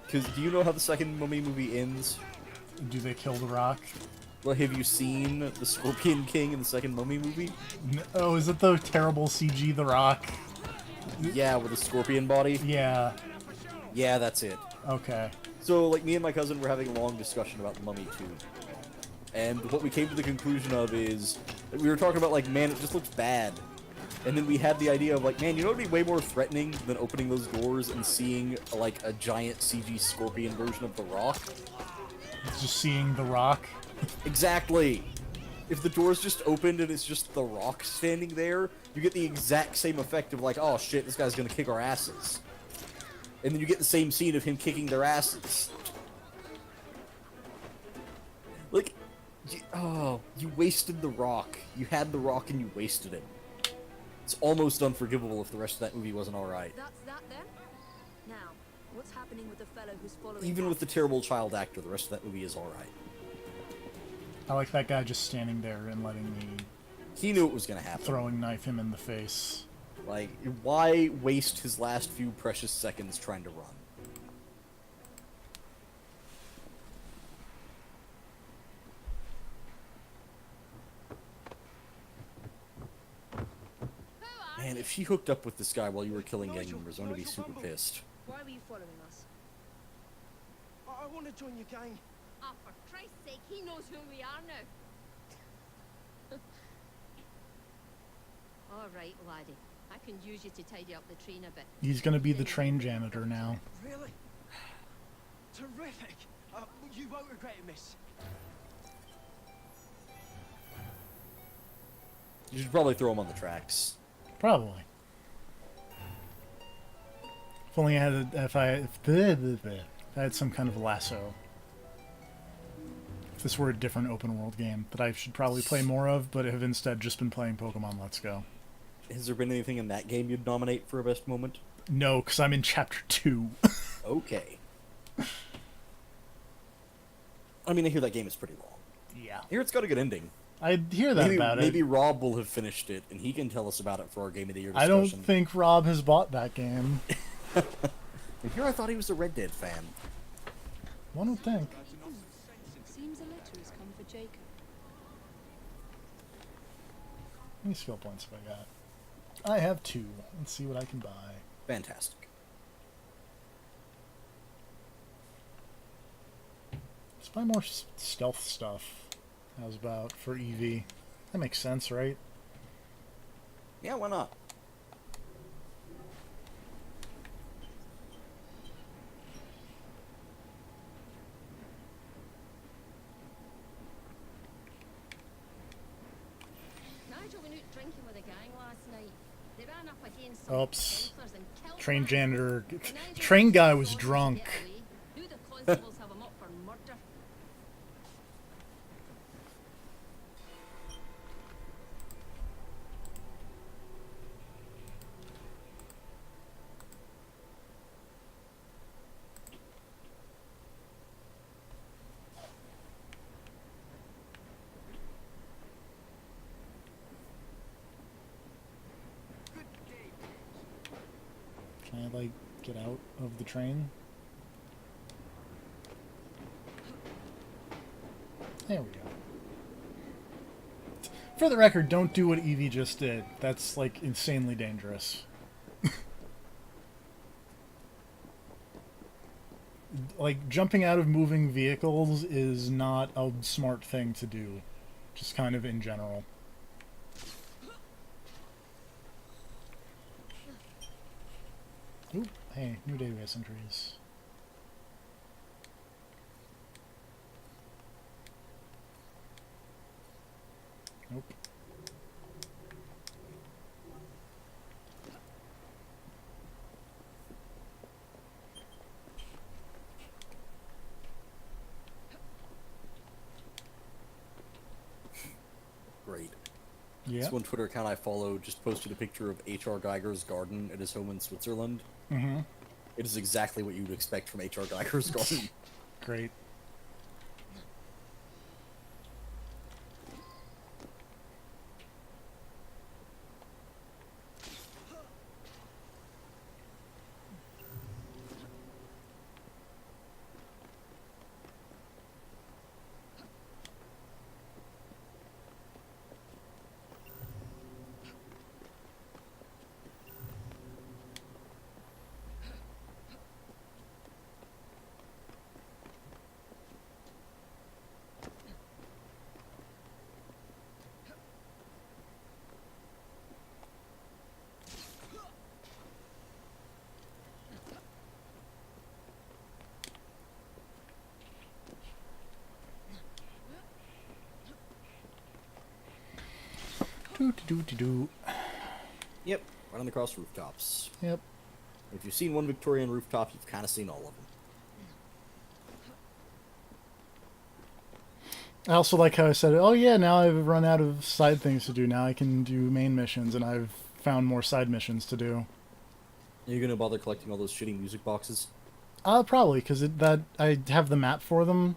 Because do you know how the second Mummy movie ends? Do they kill The Rock? Well, have you seen the Scorpion King in the second Mummy movie? Oh, is it the terrible CG The Rock? Yeah, with the scorpion body? Yeah. Yeah, that's it. Okay. So, like, me and my cousin were having a long discussion about the Mummy 2. And what we came to the conclusion of is, that we were talking about, like, man, it just looks bad. And then we had the idea of, like, man, you know what would be way more threatening than opening those doors and seeing, like, a giant CG scorpion version of The Rock? Just seeing The Rock. Exactly! If the doors just opened and it's just The Rock standing there, you get the exact same effect of, like, oh shit, this guy's gonna kick our asses. And then you get the same scene of him kicking their asses. Like, you wasted The Rock. You had The Rock and you wasted him. It's almost unforgivable if the rest of that movie wasn't alright. That's that then? Now, what's happening with the fellow who's following Even with the terrible child actor, the rest of that movie is alright. I like that guy just standing there and letting me He knew it was gonna happen. throwing knife him in the face. Like, why waste his last few precious seconds trying to run? Man, if she hooked up with this guy while you were killing gang members, I'm gonna be super pissed. Why were you following us? I want to join your gang. Ah, for Christ's sake, he knows who we are now. All right, laddie. I can use you to tidy up the train a bit. He's gonna be the train janitor now. Really? Terrific. You won't regret it, miss. You should probably throw him on the tracks. Probably. If only I had, if I had some kind of lasso. If this were a different open world game that I should probably play more of, but have instead just been playing Pokemon Let's Go. Has there been anything in that game you'd nominate for a best moment? No, because I'm in Chapter 2. Okay. I mean, I hear that game is pretty long. Yeah. I hear it's got a good ending. I hear that about Maybe it. Rob will have finished it, and he can tell us about it for our Game of the Year I discussion. don't think Rob has bought that game. And here I thought he was a Red Dead fan. One would think. Seems a letter has come for Jacob. How many skill points have I got? I have 2. Let's see what I can buy. Fantastic. Let's buy more stealth stuff. How's about for EV? That makes sense, right? Yeah, why not? Nigel went out drinking with a gang last night. They ran up against some Oops. gamblers and killed Train one. janitor. Nigel Train guy was wanted to drunk. get away. Knew the constables have him up for murder. I, like, get out of the train? There we go. For the record, don't do what Evie just did. That's, like, insanely dangerous. Like, jumping out of moving vehicles is not a smart thing to do. Just kind of in general. Ooh, hey, new database entries. Nope. Great. Yeah. This one Twitter account I follow just posted a picture of H.R. Geiger's garden at his home in Switzerland. Mm-hmm. It is exactly what you would expect from H.R. Geiger's garden. Great. Do. Yep, right on the cross rooftops. Yep. If you've seen one Victorian rooftop, you've kind of seen all of them. I also like how I said, oh yeah, now I've run out of side things to do. Now I can do main missions, and I've found more side missions to do. Are you gonna bother collecting all those shitty music boxes? Probably, because that I have the map for them,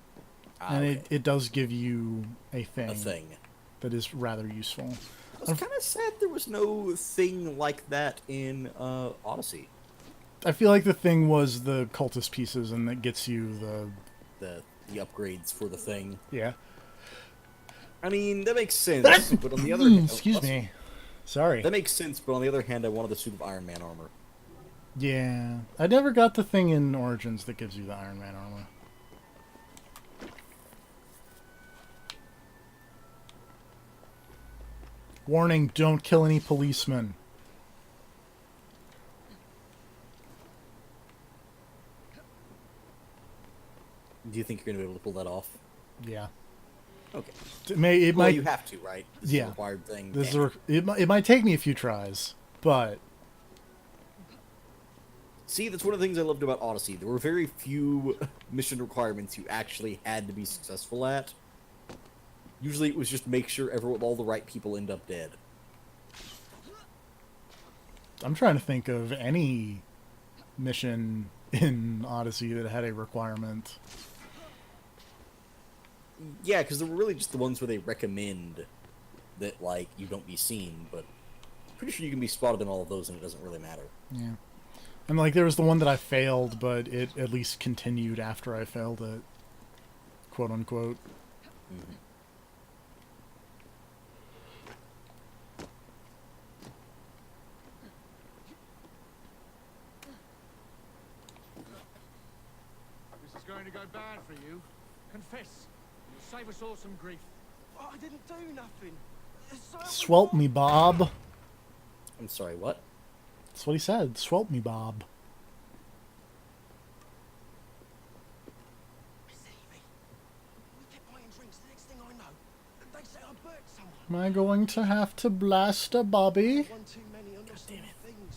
and Okay. it does give you a A thing. that is rather useful. I was kind of sad there was no thing like that in Odyssey. I feel like the thing was the cultist pieces, and that gets you The upgrades for the thing. yeah. I mean, that makes sense, but on the other hand... Excuse me. Sorry. That makes sense, but on the other hand, I wanted the suit of Iron Man armor. Yeah. I never got the thing in Origins that gives you the Iron Man armor. Warning, don't kill any policemen. Do you think you're going to be able to pull that off? Yeah. Okay. It Well, might. you have to, right? This is Yeah. a required thing. This is Damn it might take me a few tries, but See, that's one of the things I loved about Odyssey. There were very few mission requirements you actually had to be successful at. Usually it was just make sure all the right people end up dead. I'm trying to think of any mission in Odyssey that had a requirement. Yeah, because they were really just the ones where they recommend that, like, you don't be seen, but I'm pretty sure you can be spotted in all of those and it doesn't really matter. Yeah. And like there was the one that I failed, but it at least continued after I failed it. Quote unquote. Mm-hmm. This is going to go bad for you. Confess. You'll save us all some grief. Oh, I didn't do nothing. Swelp me, Bob. I'm sorry, what? That's what he said. Swelp me, Bob. We kept buying drinks. The next thing I know, they say I burnt someone. Am I going to have to blast a Bobby? One too many. I lost all my things.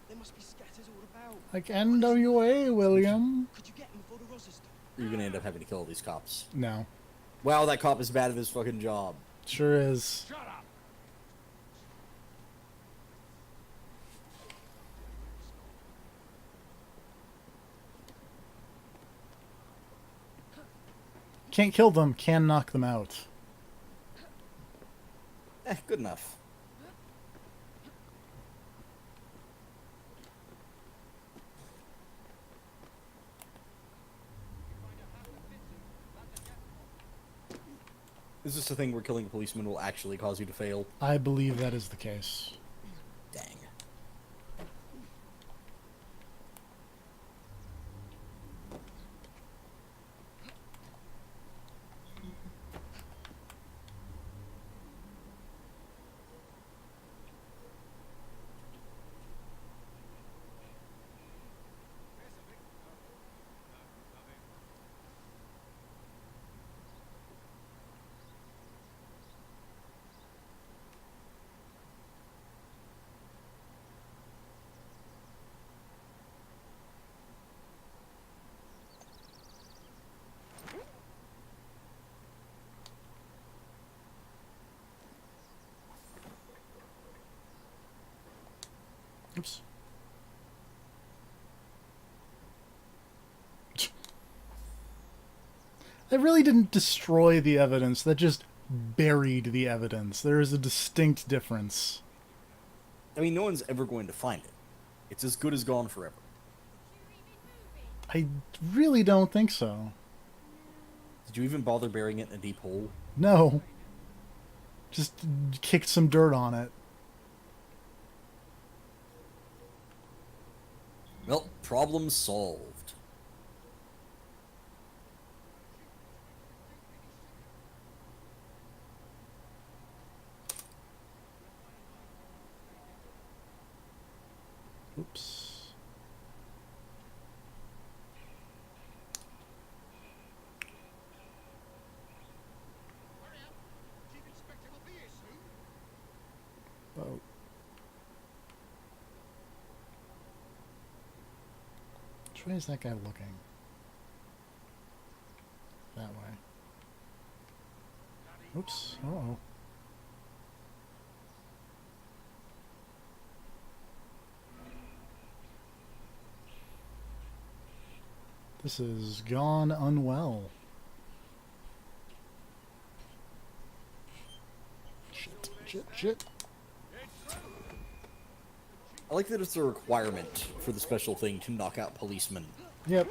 They must be scattered all about. Like NWA, William? Could you get them before the Rosses do? You're gonna end up having to kill all these cops. No. Wow, that cop is bad at his fucking job. Sure is. Shut up! Can't kill them, can knock them out. Good enough. Is this a thing where killing a policeman will actually cause you to fail? I believe that is the case. Dang. Oops. That really didn't destroy the evidence. That just buried the evidence. There is a distinct difference. I mean, no one's ever going to find it. It's as good as gone forever. I really don't think so. Did you even bother burying it in a deep hole? No. Just kicked some dirt on it. Well, problem solved. Oops. Chief Inspector will be here soon. Boat. Which way is that guy looking? That way. Oops. Uh-oh. This has gone unwell. Shit, shit, shit. I like that it's a requirement for the special thing to knock out policemen. Yep.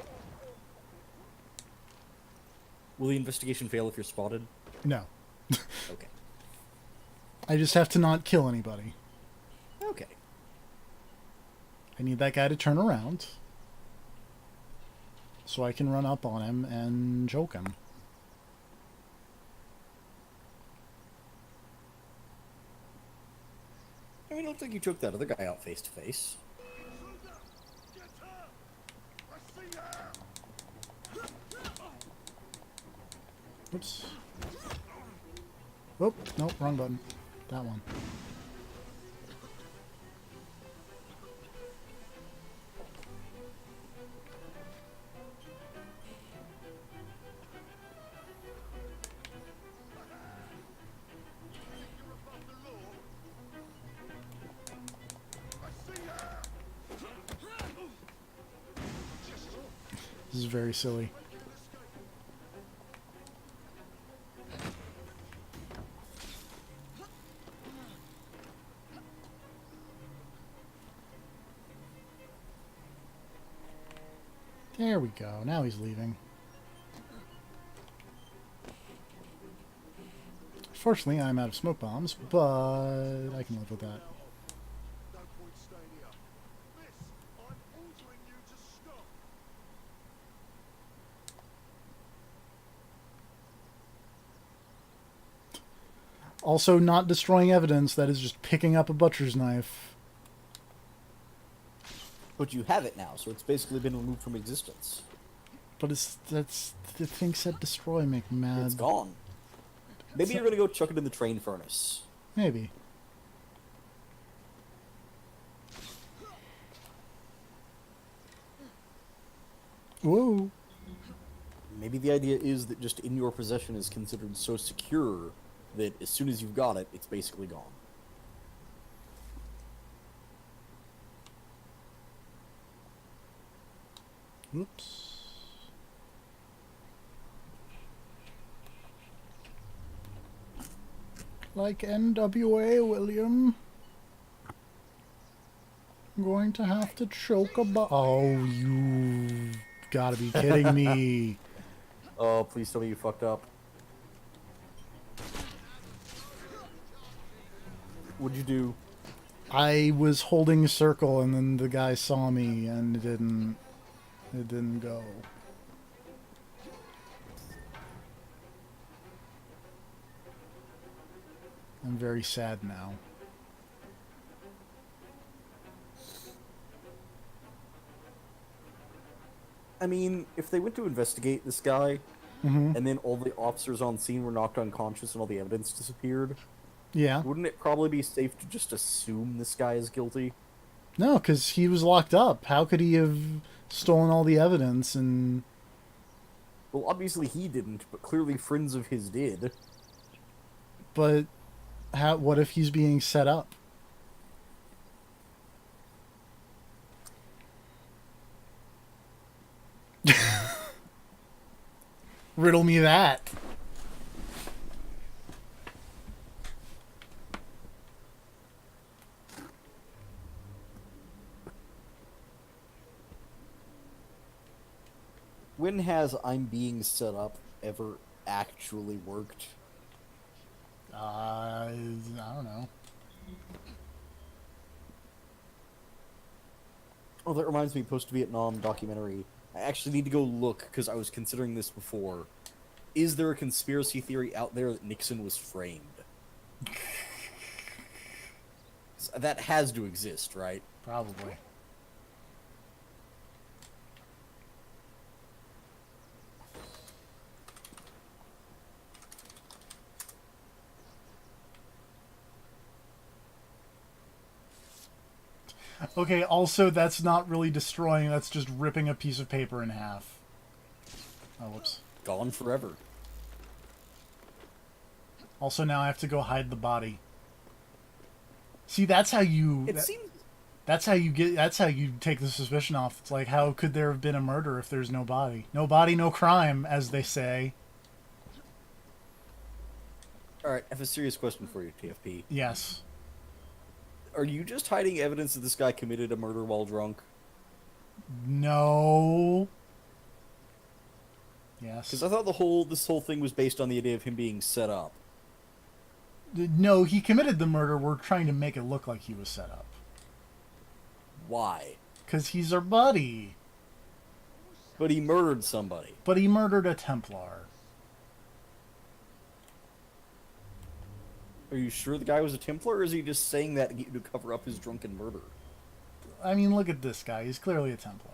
Will the investigation fail if you're spotted? No. Okay. I just have to not kill anybody. Okay. I need that guy to turn around so I can run up on him and choke him. I mean, it looks like you choked that other guy out face to face. Get her! I see her! Oops. Oh, nope, wrong button. That one. You're above the law. I see her! This is very silly. There we go. Now he's leaving. Fortunately, I'm out of smoke bombs, but I can live with that. No point staying here. Miss, I'm ordering you to stop. Also, not destroying evidence, that is just picking up a butcher's knife. But you have it now, so it's basically been removed from existence. But that's the thing said destroy make me mad. It's gone. Maybe you're gonna go chuck it in the train furnace. Maybe. Whoa. Maybe the idea is that just in your possession is considered so secure that as soon as you've got it, it's basically gone. Oops. Like NWA, William. I'm going to have to choke a Oh, you gotta be kidding me. Oh, please tell me you fucked up. What'd you do? I was holding a circle and then the guy saw me and it didn't go. I'm very sad now. I mean, if they went to investigate this guy, Mm-hmm. and then all the officers on scene were knocked unconscious and all the evidence disappeared, Yeah. wouldn't it probably be safe to just assume this guy is guilty? No, because he was locked up. How could he have stolen all the evidence and... Well, obviously he didn't, but clearly friends of his did. But what if he's being set up? Riddle me that. When has I'm being set up ever actually worked? I don't know. Oh, that reminds me, post-Vietnam documentary. I actually need to go look, because I was considering this before. Is there a conspiracy theory out there that Nixon was framed? That has to exist, right? Probably. Okay, also, that's not really destroying, that's just ripping a piece of paper in half. Oh, whoops. Gone forever. Also, now I have to go hide the body. See, that's how you... It seems... That's how you take the suspicion off. It's like, how could there have been a murder if there's no body? No body, no crime, as they say. Alright, I have a serious question for you, TFP. Yes. Are you just hiding evidence that this guy committed a murder while drunk? No. Yes. Because I thought this whole thing was based on the idea of him being set up. No, he committed the murder. We're trying to make it look like he was set up. Why? Because he's our buddy. But he murdered somebody. But he murdered a Templar. Are you sure the guy was a Templar, or is he just saying that to cover up his drunken murder? I mean, look at this guy. He's clearly a Templar.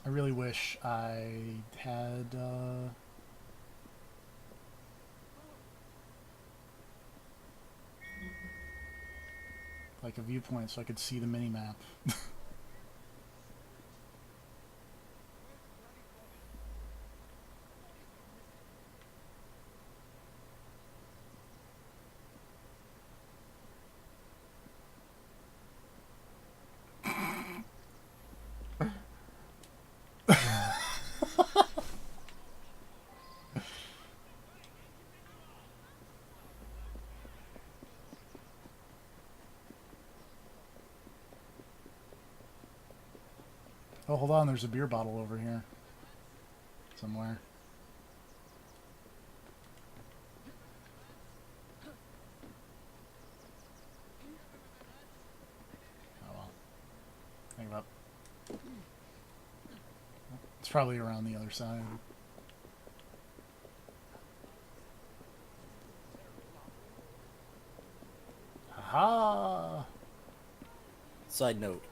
I really wish I had, like a viewpoint so I could see the mini-map. Oh, hold on. There's a beer bottle over here. Somewhere. Oh, well. Think about... It's probably around the other side. Aha! Side note.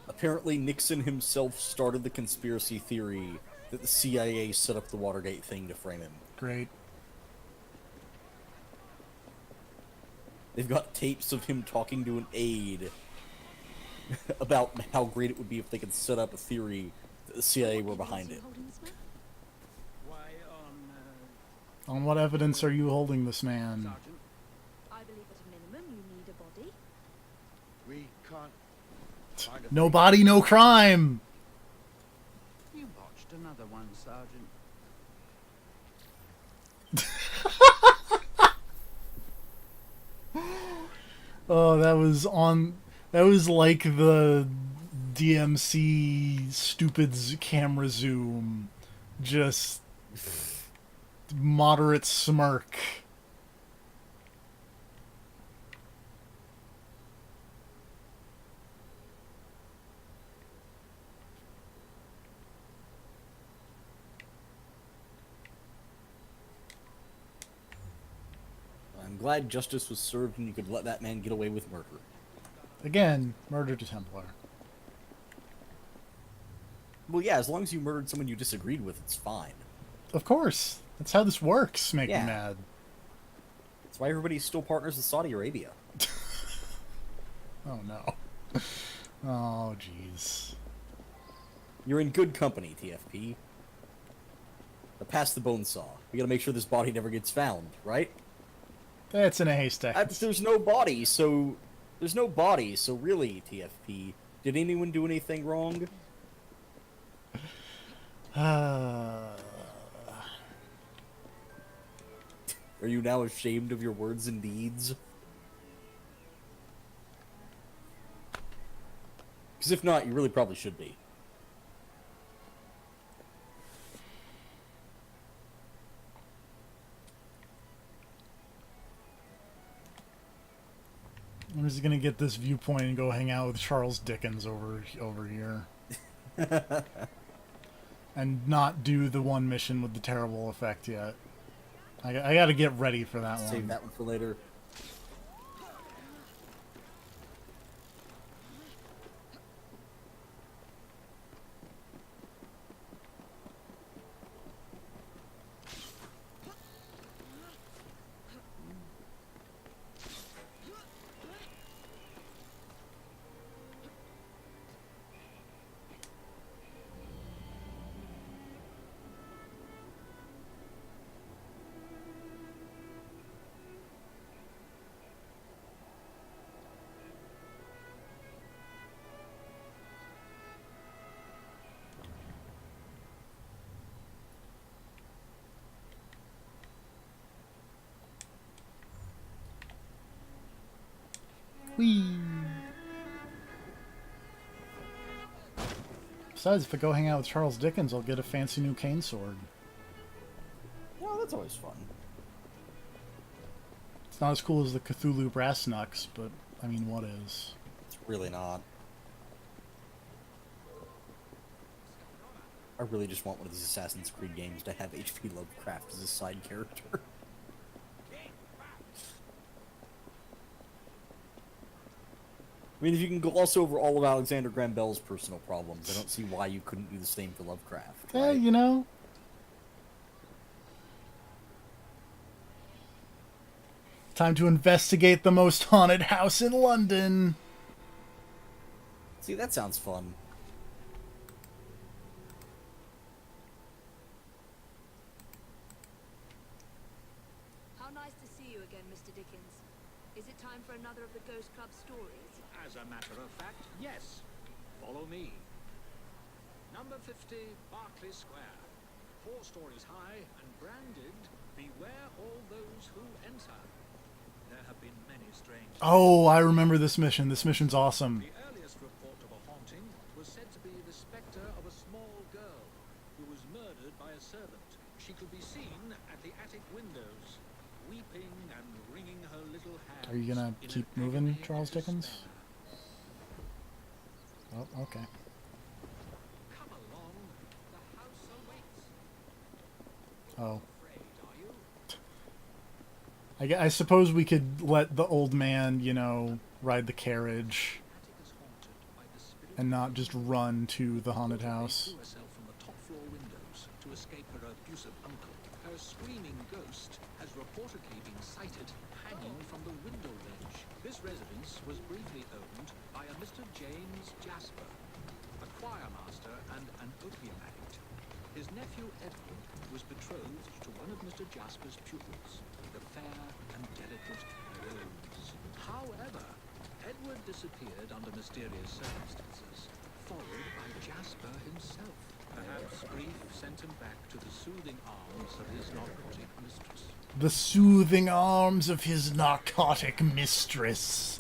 Apparently Nixon himself started the conspiracy theory that the CIA set up the Watergate thing to frame him. Great. They've got tapes of him talking to an aide about how great it would be if they could set up a theory that the CIA were behind it. Why, on On what evidence are you holding this man? Sergeant, I believe at a minimum you need a body. We can't find a No body, no crime! you botched another one, Sergeant. Oh, that was on. That was like the DMC stupid camera zoom. Just moderate smirk. I'm glad justice was served and you could let that man get away with murder. Again, murder to Templar. Well, yeah, as long as you murdered someone you disagreed with, it's fine. Of course. That's how this works. Make Yeah. me mad. That's why everybody's still partners with Saudi Arabia. Oh no. Oh jeez. You're in good company, TFP. But pass the bone saw. We gotta make sure this body never gets found, right? That's in a haystack. There's no body, so... There's no body, so really, TFP, did anyone do anything wrong? Are you now ashamed of your words and deeds? Because if not, you really probably should be. I'm just gonna get this viewpoint and go hang out with Charles Dickens over here. And not do the one mission with the terrible effect yet. I gotta get ready for that one. Save that one for later. Whee! Besides, if I go hang out with Charles Dickens, I'll get a fancy new cane sword. Well, that's always fun. It's not as cool as the Cthulhu brass knucks, but I mean, what is? It's really not. I really just want one of these Assassin's Creed games to have H.P. Lovecraft as a side character. I mean, if you can gloss over all of Alexander Graham Bell's personal problems, I don't see why you couldn't do the same for Lovecraft. Yeah, Right? you know. Time to investigate the most haunted house in London. See, that sounds fun. How nice to see you again, Mr. Dickens. Is it time for another of the Ghost Club stories? As a matter of fact, yes. Follow me. Number 50, Berkeley Square. 4 stories high and branded, "Beware all those who enter." There have been many strange... Oh, I remember this mission. This mission's awesome. The earliest report of a haunting was said to be the spectre of a small girl who was murdered by a servant. She could be seen at the attic windows, weeping and wringing her little hands. Are you gonna in keep an moving, agony of Charles Dickens? despair. Oh, okay. Come along, the house awaits. Oh. Afraid, are you? I suppose we could let the old man, you know, ride the carriage Attic is haunted by the spirit and not just run to the haunted house. threw herself from the top floor windows to escape her abusive uncle. Her screaming ghost has reportedly been sighted hanging from the window ledge. This residence was briefly owned by a Mr. James Jasper, a choir master and an opium addict. His nephew Edward was betrothed to one of Mr. Jasper's pupils, the fair and delicate Rose. However, Edward disappeared under mysterious circumstances, followed by Jasper himself. Perhaps grief sent him back to the soothing arms of his narcotic mistress. The soothing arms of his narcotic mistress.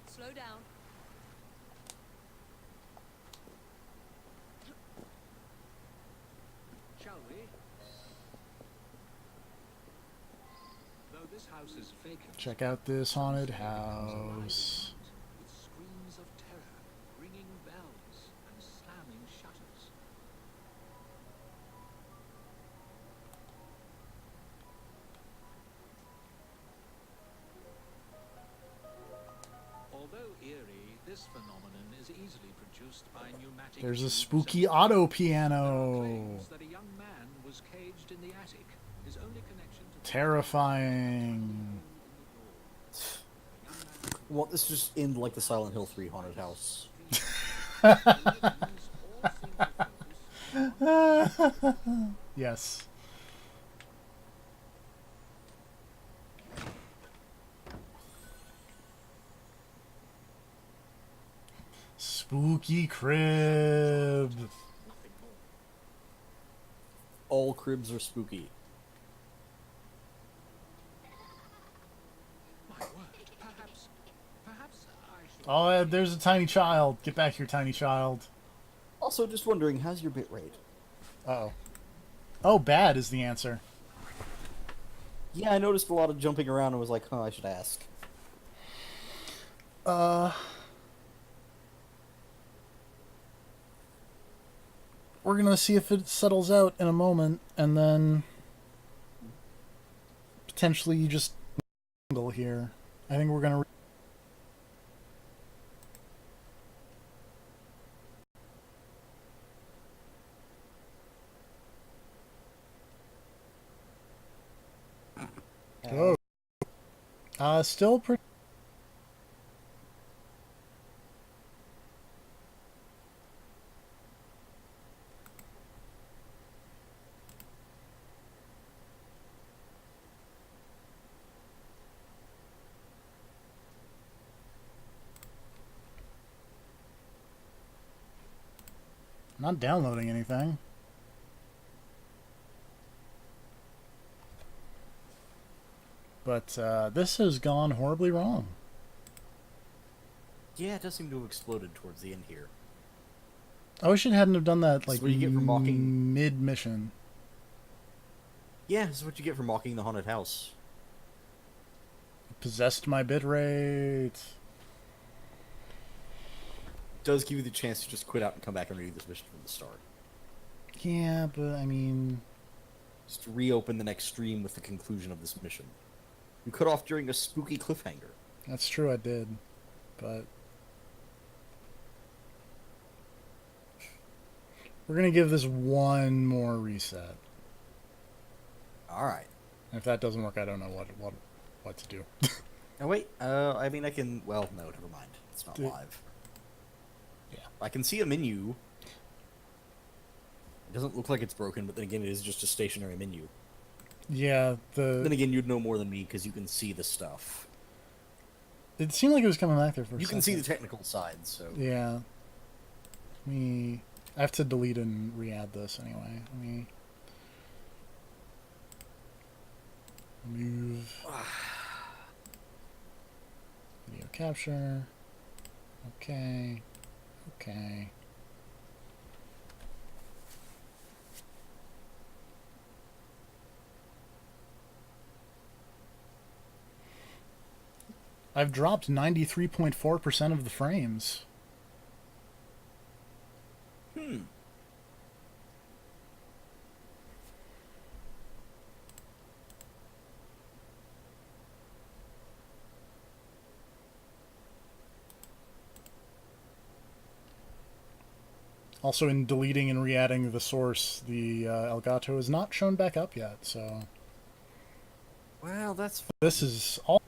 Slow down. Shall we? Though this house is vacant, Check out this haunted house. with screams of terror, ringing bells, and slamming shutters. Although eerie, this phenomenon is easily produced by pneumatic. There's a tubes spooky and- auto There are piano. claims that a young man was caged in the attic. His only connection to the Terrifying. Want this to just end like the Silent Hill 3 haunted house? Yes. Spooky crib. All cribs are spooky. My word, perhaps I should. Oh, there's a tiny child. Get back here, tiny child. Also, just wondering, how's your bit rate? Uh-oh. Oh, bad is the answer. Yeah, I noticed a lot of jumping around and was like, huh, I should ask. We're gonna see if it settles out in a moment, and then potentially you just angle here. I think we're gonna. Oh. Still pretty. Not downloading anything. But this has gone horribly wrong. Yeah, it does seem to have exploded towards the end here. I wish it hadn't have done that This like is what you get for mocking- mid-mission. Yeah, this is what you get for mocking the haunted house. Possessed my bitrate. Does give you the chance to just quit out and come back and redo this mission from the start. Yeah, but I mean, Just reopen the next stream with the conclusion of this mission. You cut off during a spooky cliffhanger. that's true. I did, but we're gonna give this one more reset. Alright. And if that doesn't work, I don't know what to do. Oh wait, I mean I can, well, no, never mind. It's not Dude. live. Yeah. I can see a menu. It doesn't look like it's broken, but then again, it is just a stationary menu. Yeah, Then again, you'd know more than me because you can see the stuff. it seemed like it was coming back there for a You can see the second. technical side, so... Yeah. I have to delete and re-add this anyway. Let me move video capture. Okay. Okay. I've dropped 93.4% of the frames. Hmm. Also, in deleting and re-adding the source, the Elgato is not shown back up yet, so Well, that's... this is all.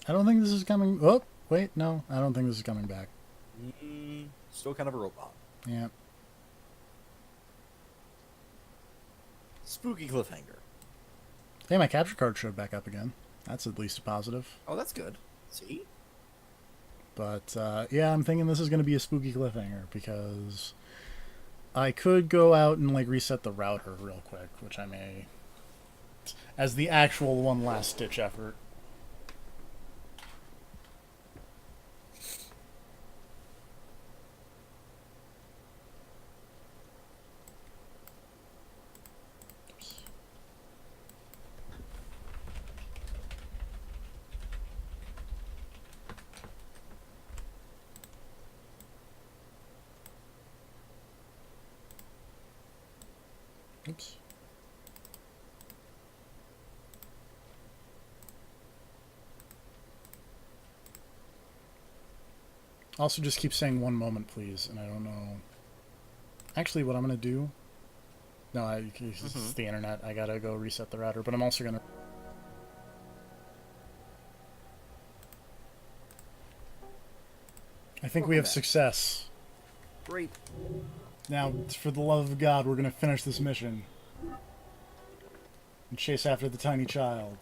I don't think this is coming. Oh, wait, no, I don't think this is coming back. Still kind of a robot. Yeah. Spooky cliffhanger. Hey, my capture card showed back up again. That's at least a positive. Oh, that's good. See? But, yeah, I'm thinking this is going to be a spooky cliffhanger, because I could go out and, like, reset the router real quick, which I may, as the actual one last-ditch effort. Oops. Also, just keep saying 1 moment, please, and I don't know. Actually, what I'm going to do... No, it's the internet. I gotta go reset the router, but I'm also going to... I think we have success. Great. Now, for the love of God, we're going to finish this mission. And chase after the tiny child.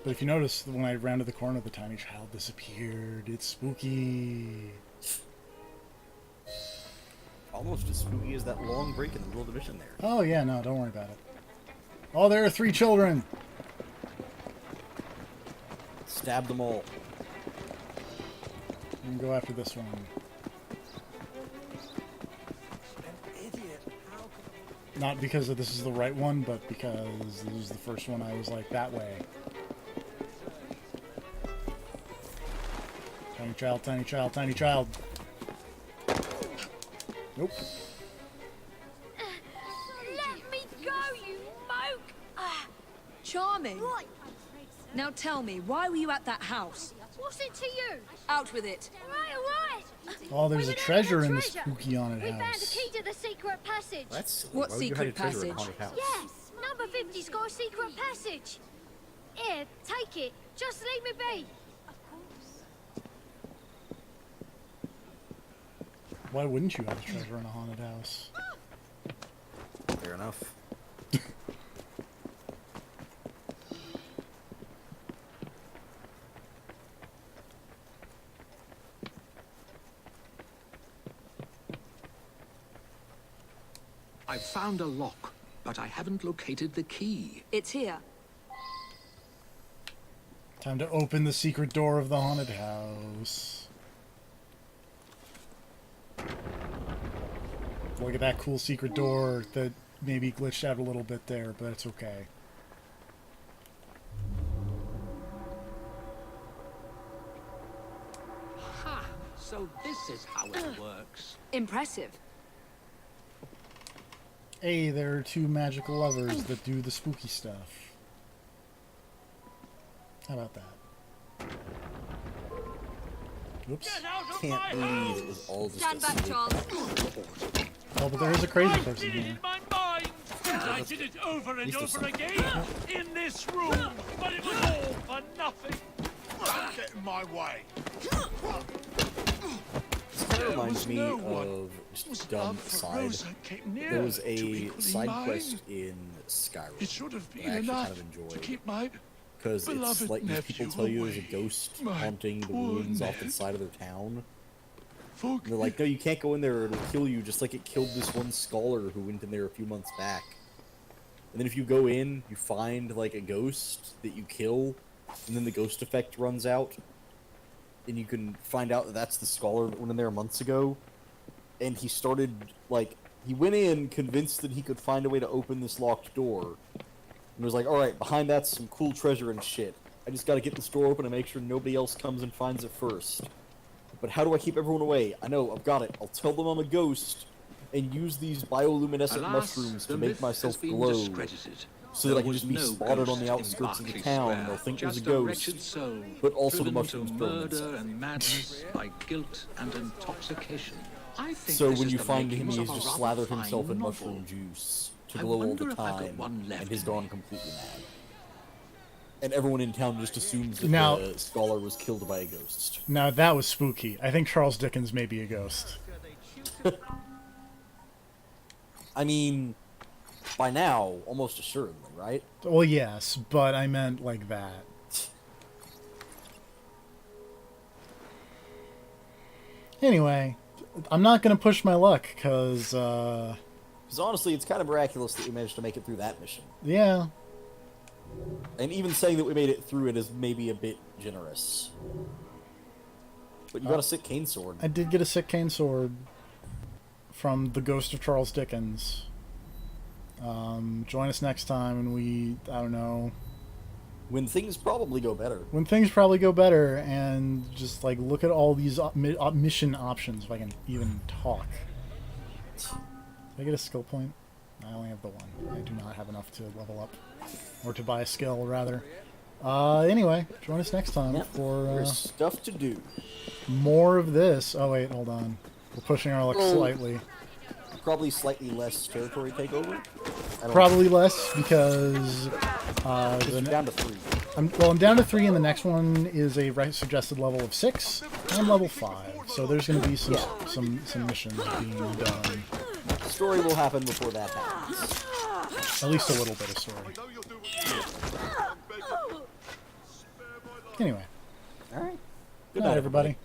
But if you notice, when I rounded the corner, the tiny child disappeared. It's spooky. Almost as spooky as that long break in the middle of the mission there. Oh, yeah, no, don't worry about it. Oh, there are 3 children! Stab them all. I'm gonna go after this one. Not because this is the right one, but because this is the first one I was like, that way. Tiny child, tiny child, tiny child. Nope. Let me go, you moke! Charming. Right. Now tell me, why were you at that house? What's it to you? Out with it. Right. Oh, there's We a were treasure looking in for this treasure. spooky haunted We found the house. key to the secret passage. That's silly. What Why would you hide a secret treasure in a passage? haunted house? Yeah, number 50's got a secret passage. Here, take it. Just leave me be. Of course. Why wouldn't you have a treasure in a haunted house? Fair enough. I've found a lock, but I haven't located the key. It's here. Time to open the secret door of the haunted house. Look at that cool secret door that maybe glitched out a little bit there, but it's okay. Ha! So this is how it works. Impressive. Hey, there are 2 magical lovers that do the spooky stuff. How about that? Oops. Get out of Can't my believe house! it was all just Stand a back, silly- Charles. Oh, but there is a crazy I person did it here. in my mind! I did it over and least there's over again in this room, but it was all for nothing. Don't get in my way. This kind of reminds me no one. of Was just dumb love for side. Rosa came near There was to a equally side mine. quest in Skyrim It should have that I been actually enough kind of to enjoyed. keep my Because it's beloved like these people nephew tell you there's a away. ghost My haunting the poor ruins off the Ned. side of their town. fork. And they're like, no, you can't go in there, it'll kill you, just like it killed this one scholar who went in there a few months back. And then if you go in, you find, like, a ghost that you kill, and then the ghost effect runs out, and you can find out that that's the scholar that went in there months ago, and he started, like, he went in convinced that he could find a way to open this locked door, and was like, alright, behind that's some cool treasure and shit. I just gotta get this door open and make sure nobody else comes and finds it first. But how do I keep everyone away? I know, I've got it. I'll tell them I'm a ghost, and use these bioluminescent Alas, mushrooms the to make myth myself has been glow, discredited. so that I There can was just be no spotted on the ghost in outskirts of the Berkeley town. Square, They'll think there's a just wretched ghost, soul, but also the driven to mushrooms burn murder themselves. and madness by guilt and intoxication. I think So this when is you the find him, makings he's of a just rather slathered fine himself in novel. mushroom juice to I glow all wonder the if I got time, one left and he's in gone me. completely mad. And everyone in town just assumes that Now- the scholar was killed by a ghost. Now that was spooky. I think Charles Dickens may be a ghost. I mean, by now, almost assuredly, right? Well, yes, but I meant like that. Anyway, I'm not gonna push my luck, because, Because honestly, it's kind of miraculous that we managed to make it through that mission. yeah. And even saying that we made it through it is maybe a bit generous. But you got a sick cane sword. I did get a sick cane sword from the ghost of Charles Dickens. Join us next time, and I don't know, When things probably go better. when things probably go better, and just, like, look at all these mission options, if I can even talk. Did I get a skill point? I only have the one. I do not have enough to level up. Or to buy a skill, rather. Anyway, join us next time for There's stuff to do. more of this. Oh, wait, hold on. We're pushing our luck slightly. Probably slightly less territory takeover. Probably less, because You're down to 3. I'm down to 3, and the next one is a suggested level of 6. I'm level 5, so there's going to be some missions being done. Story will happen before that happens. At least a little bit of story. Anyway, Alright. good night, everybody.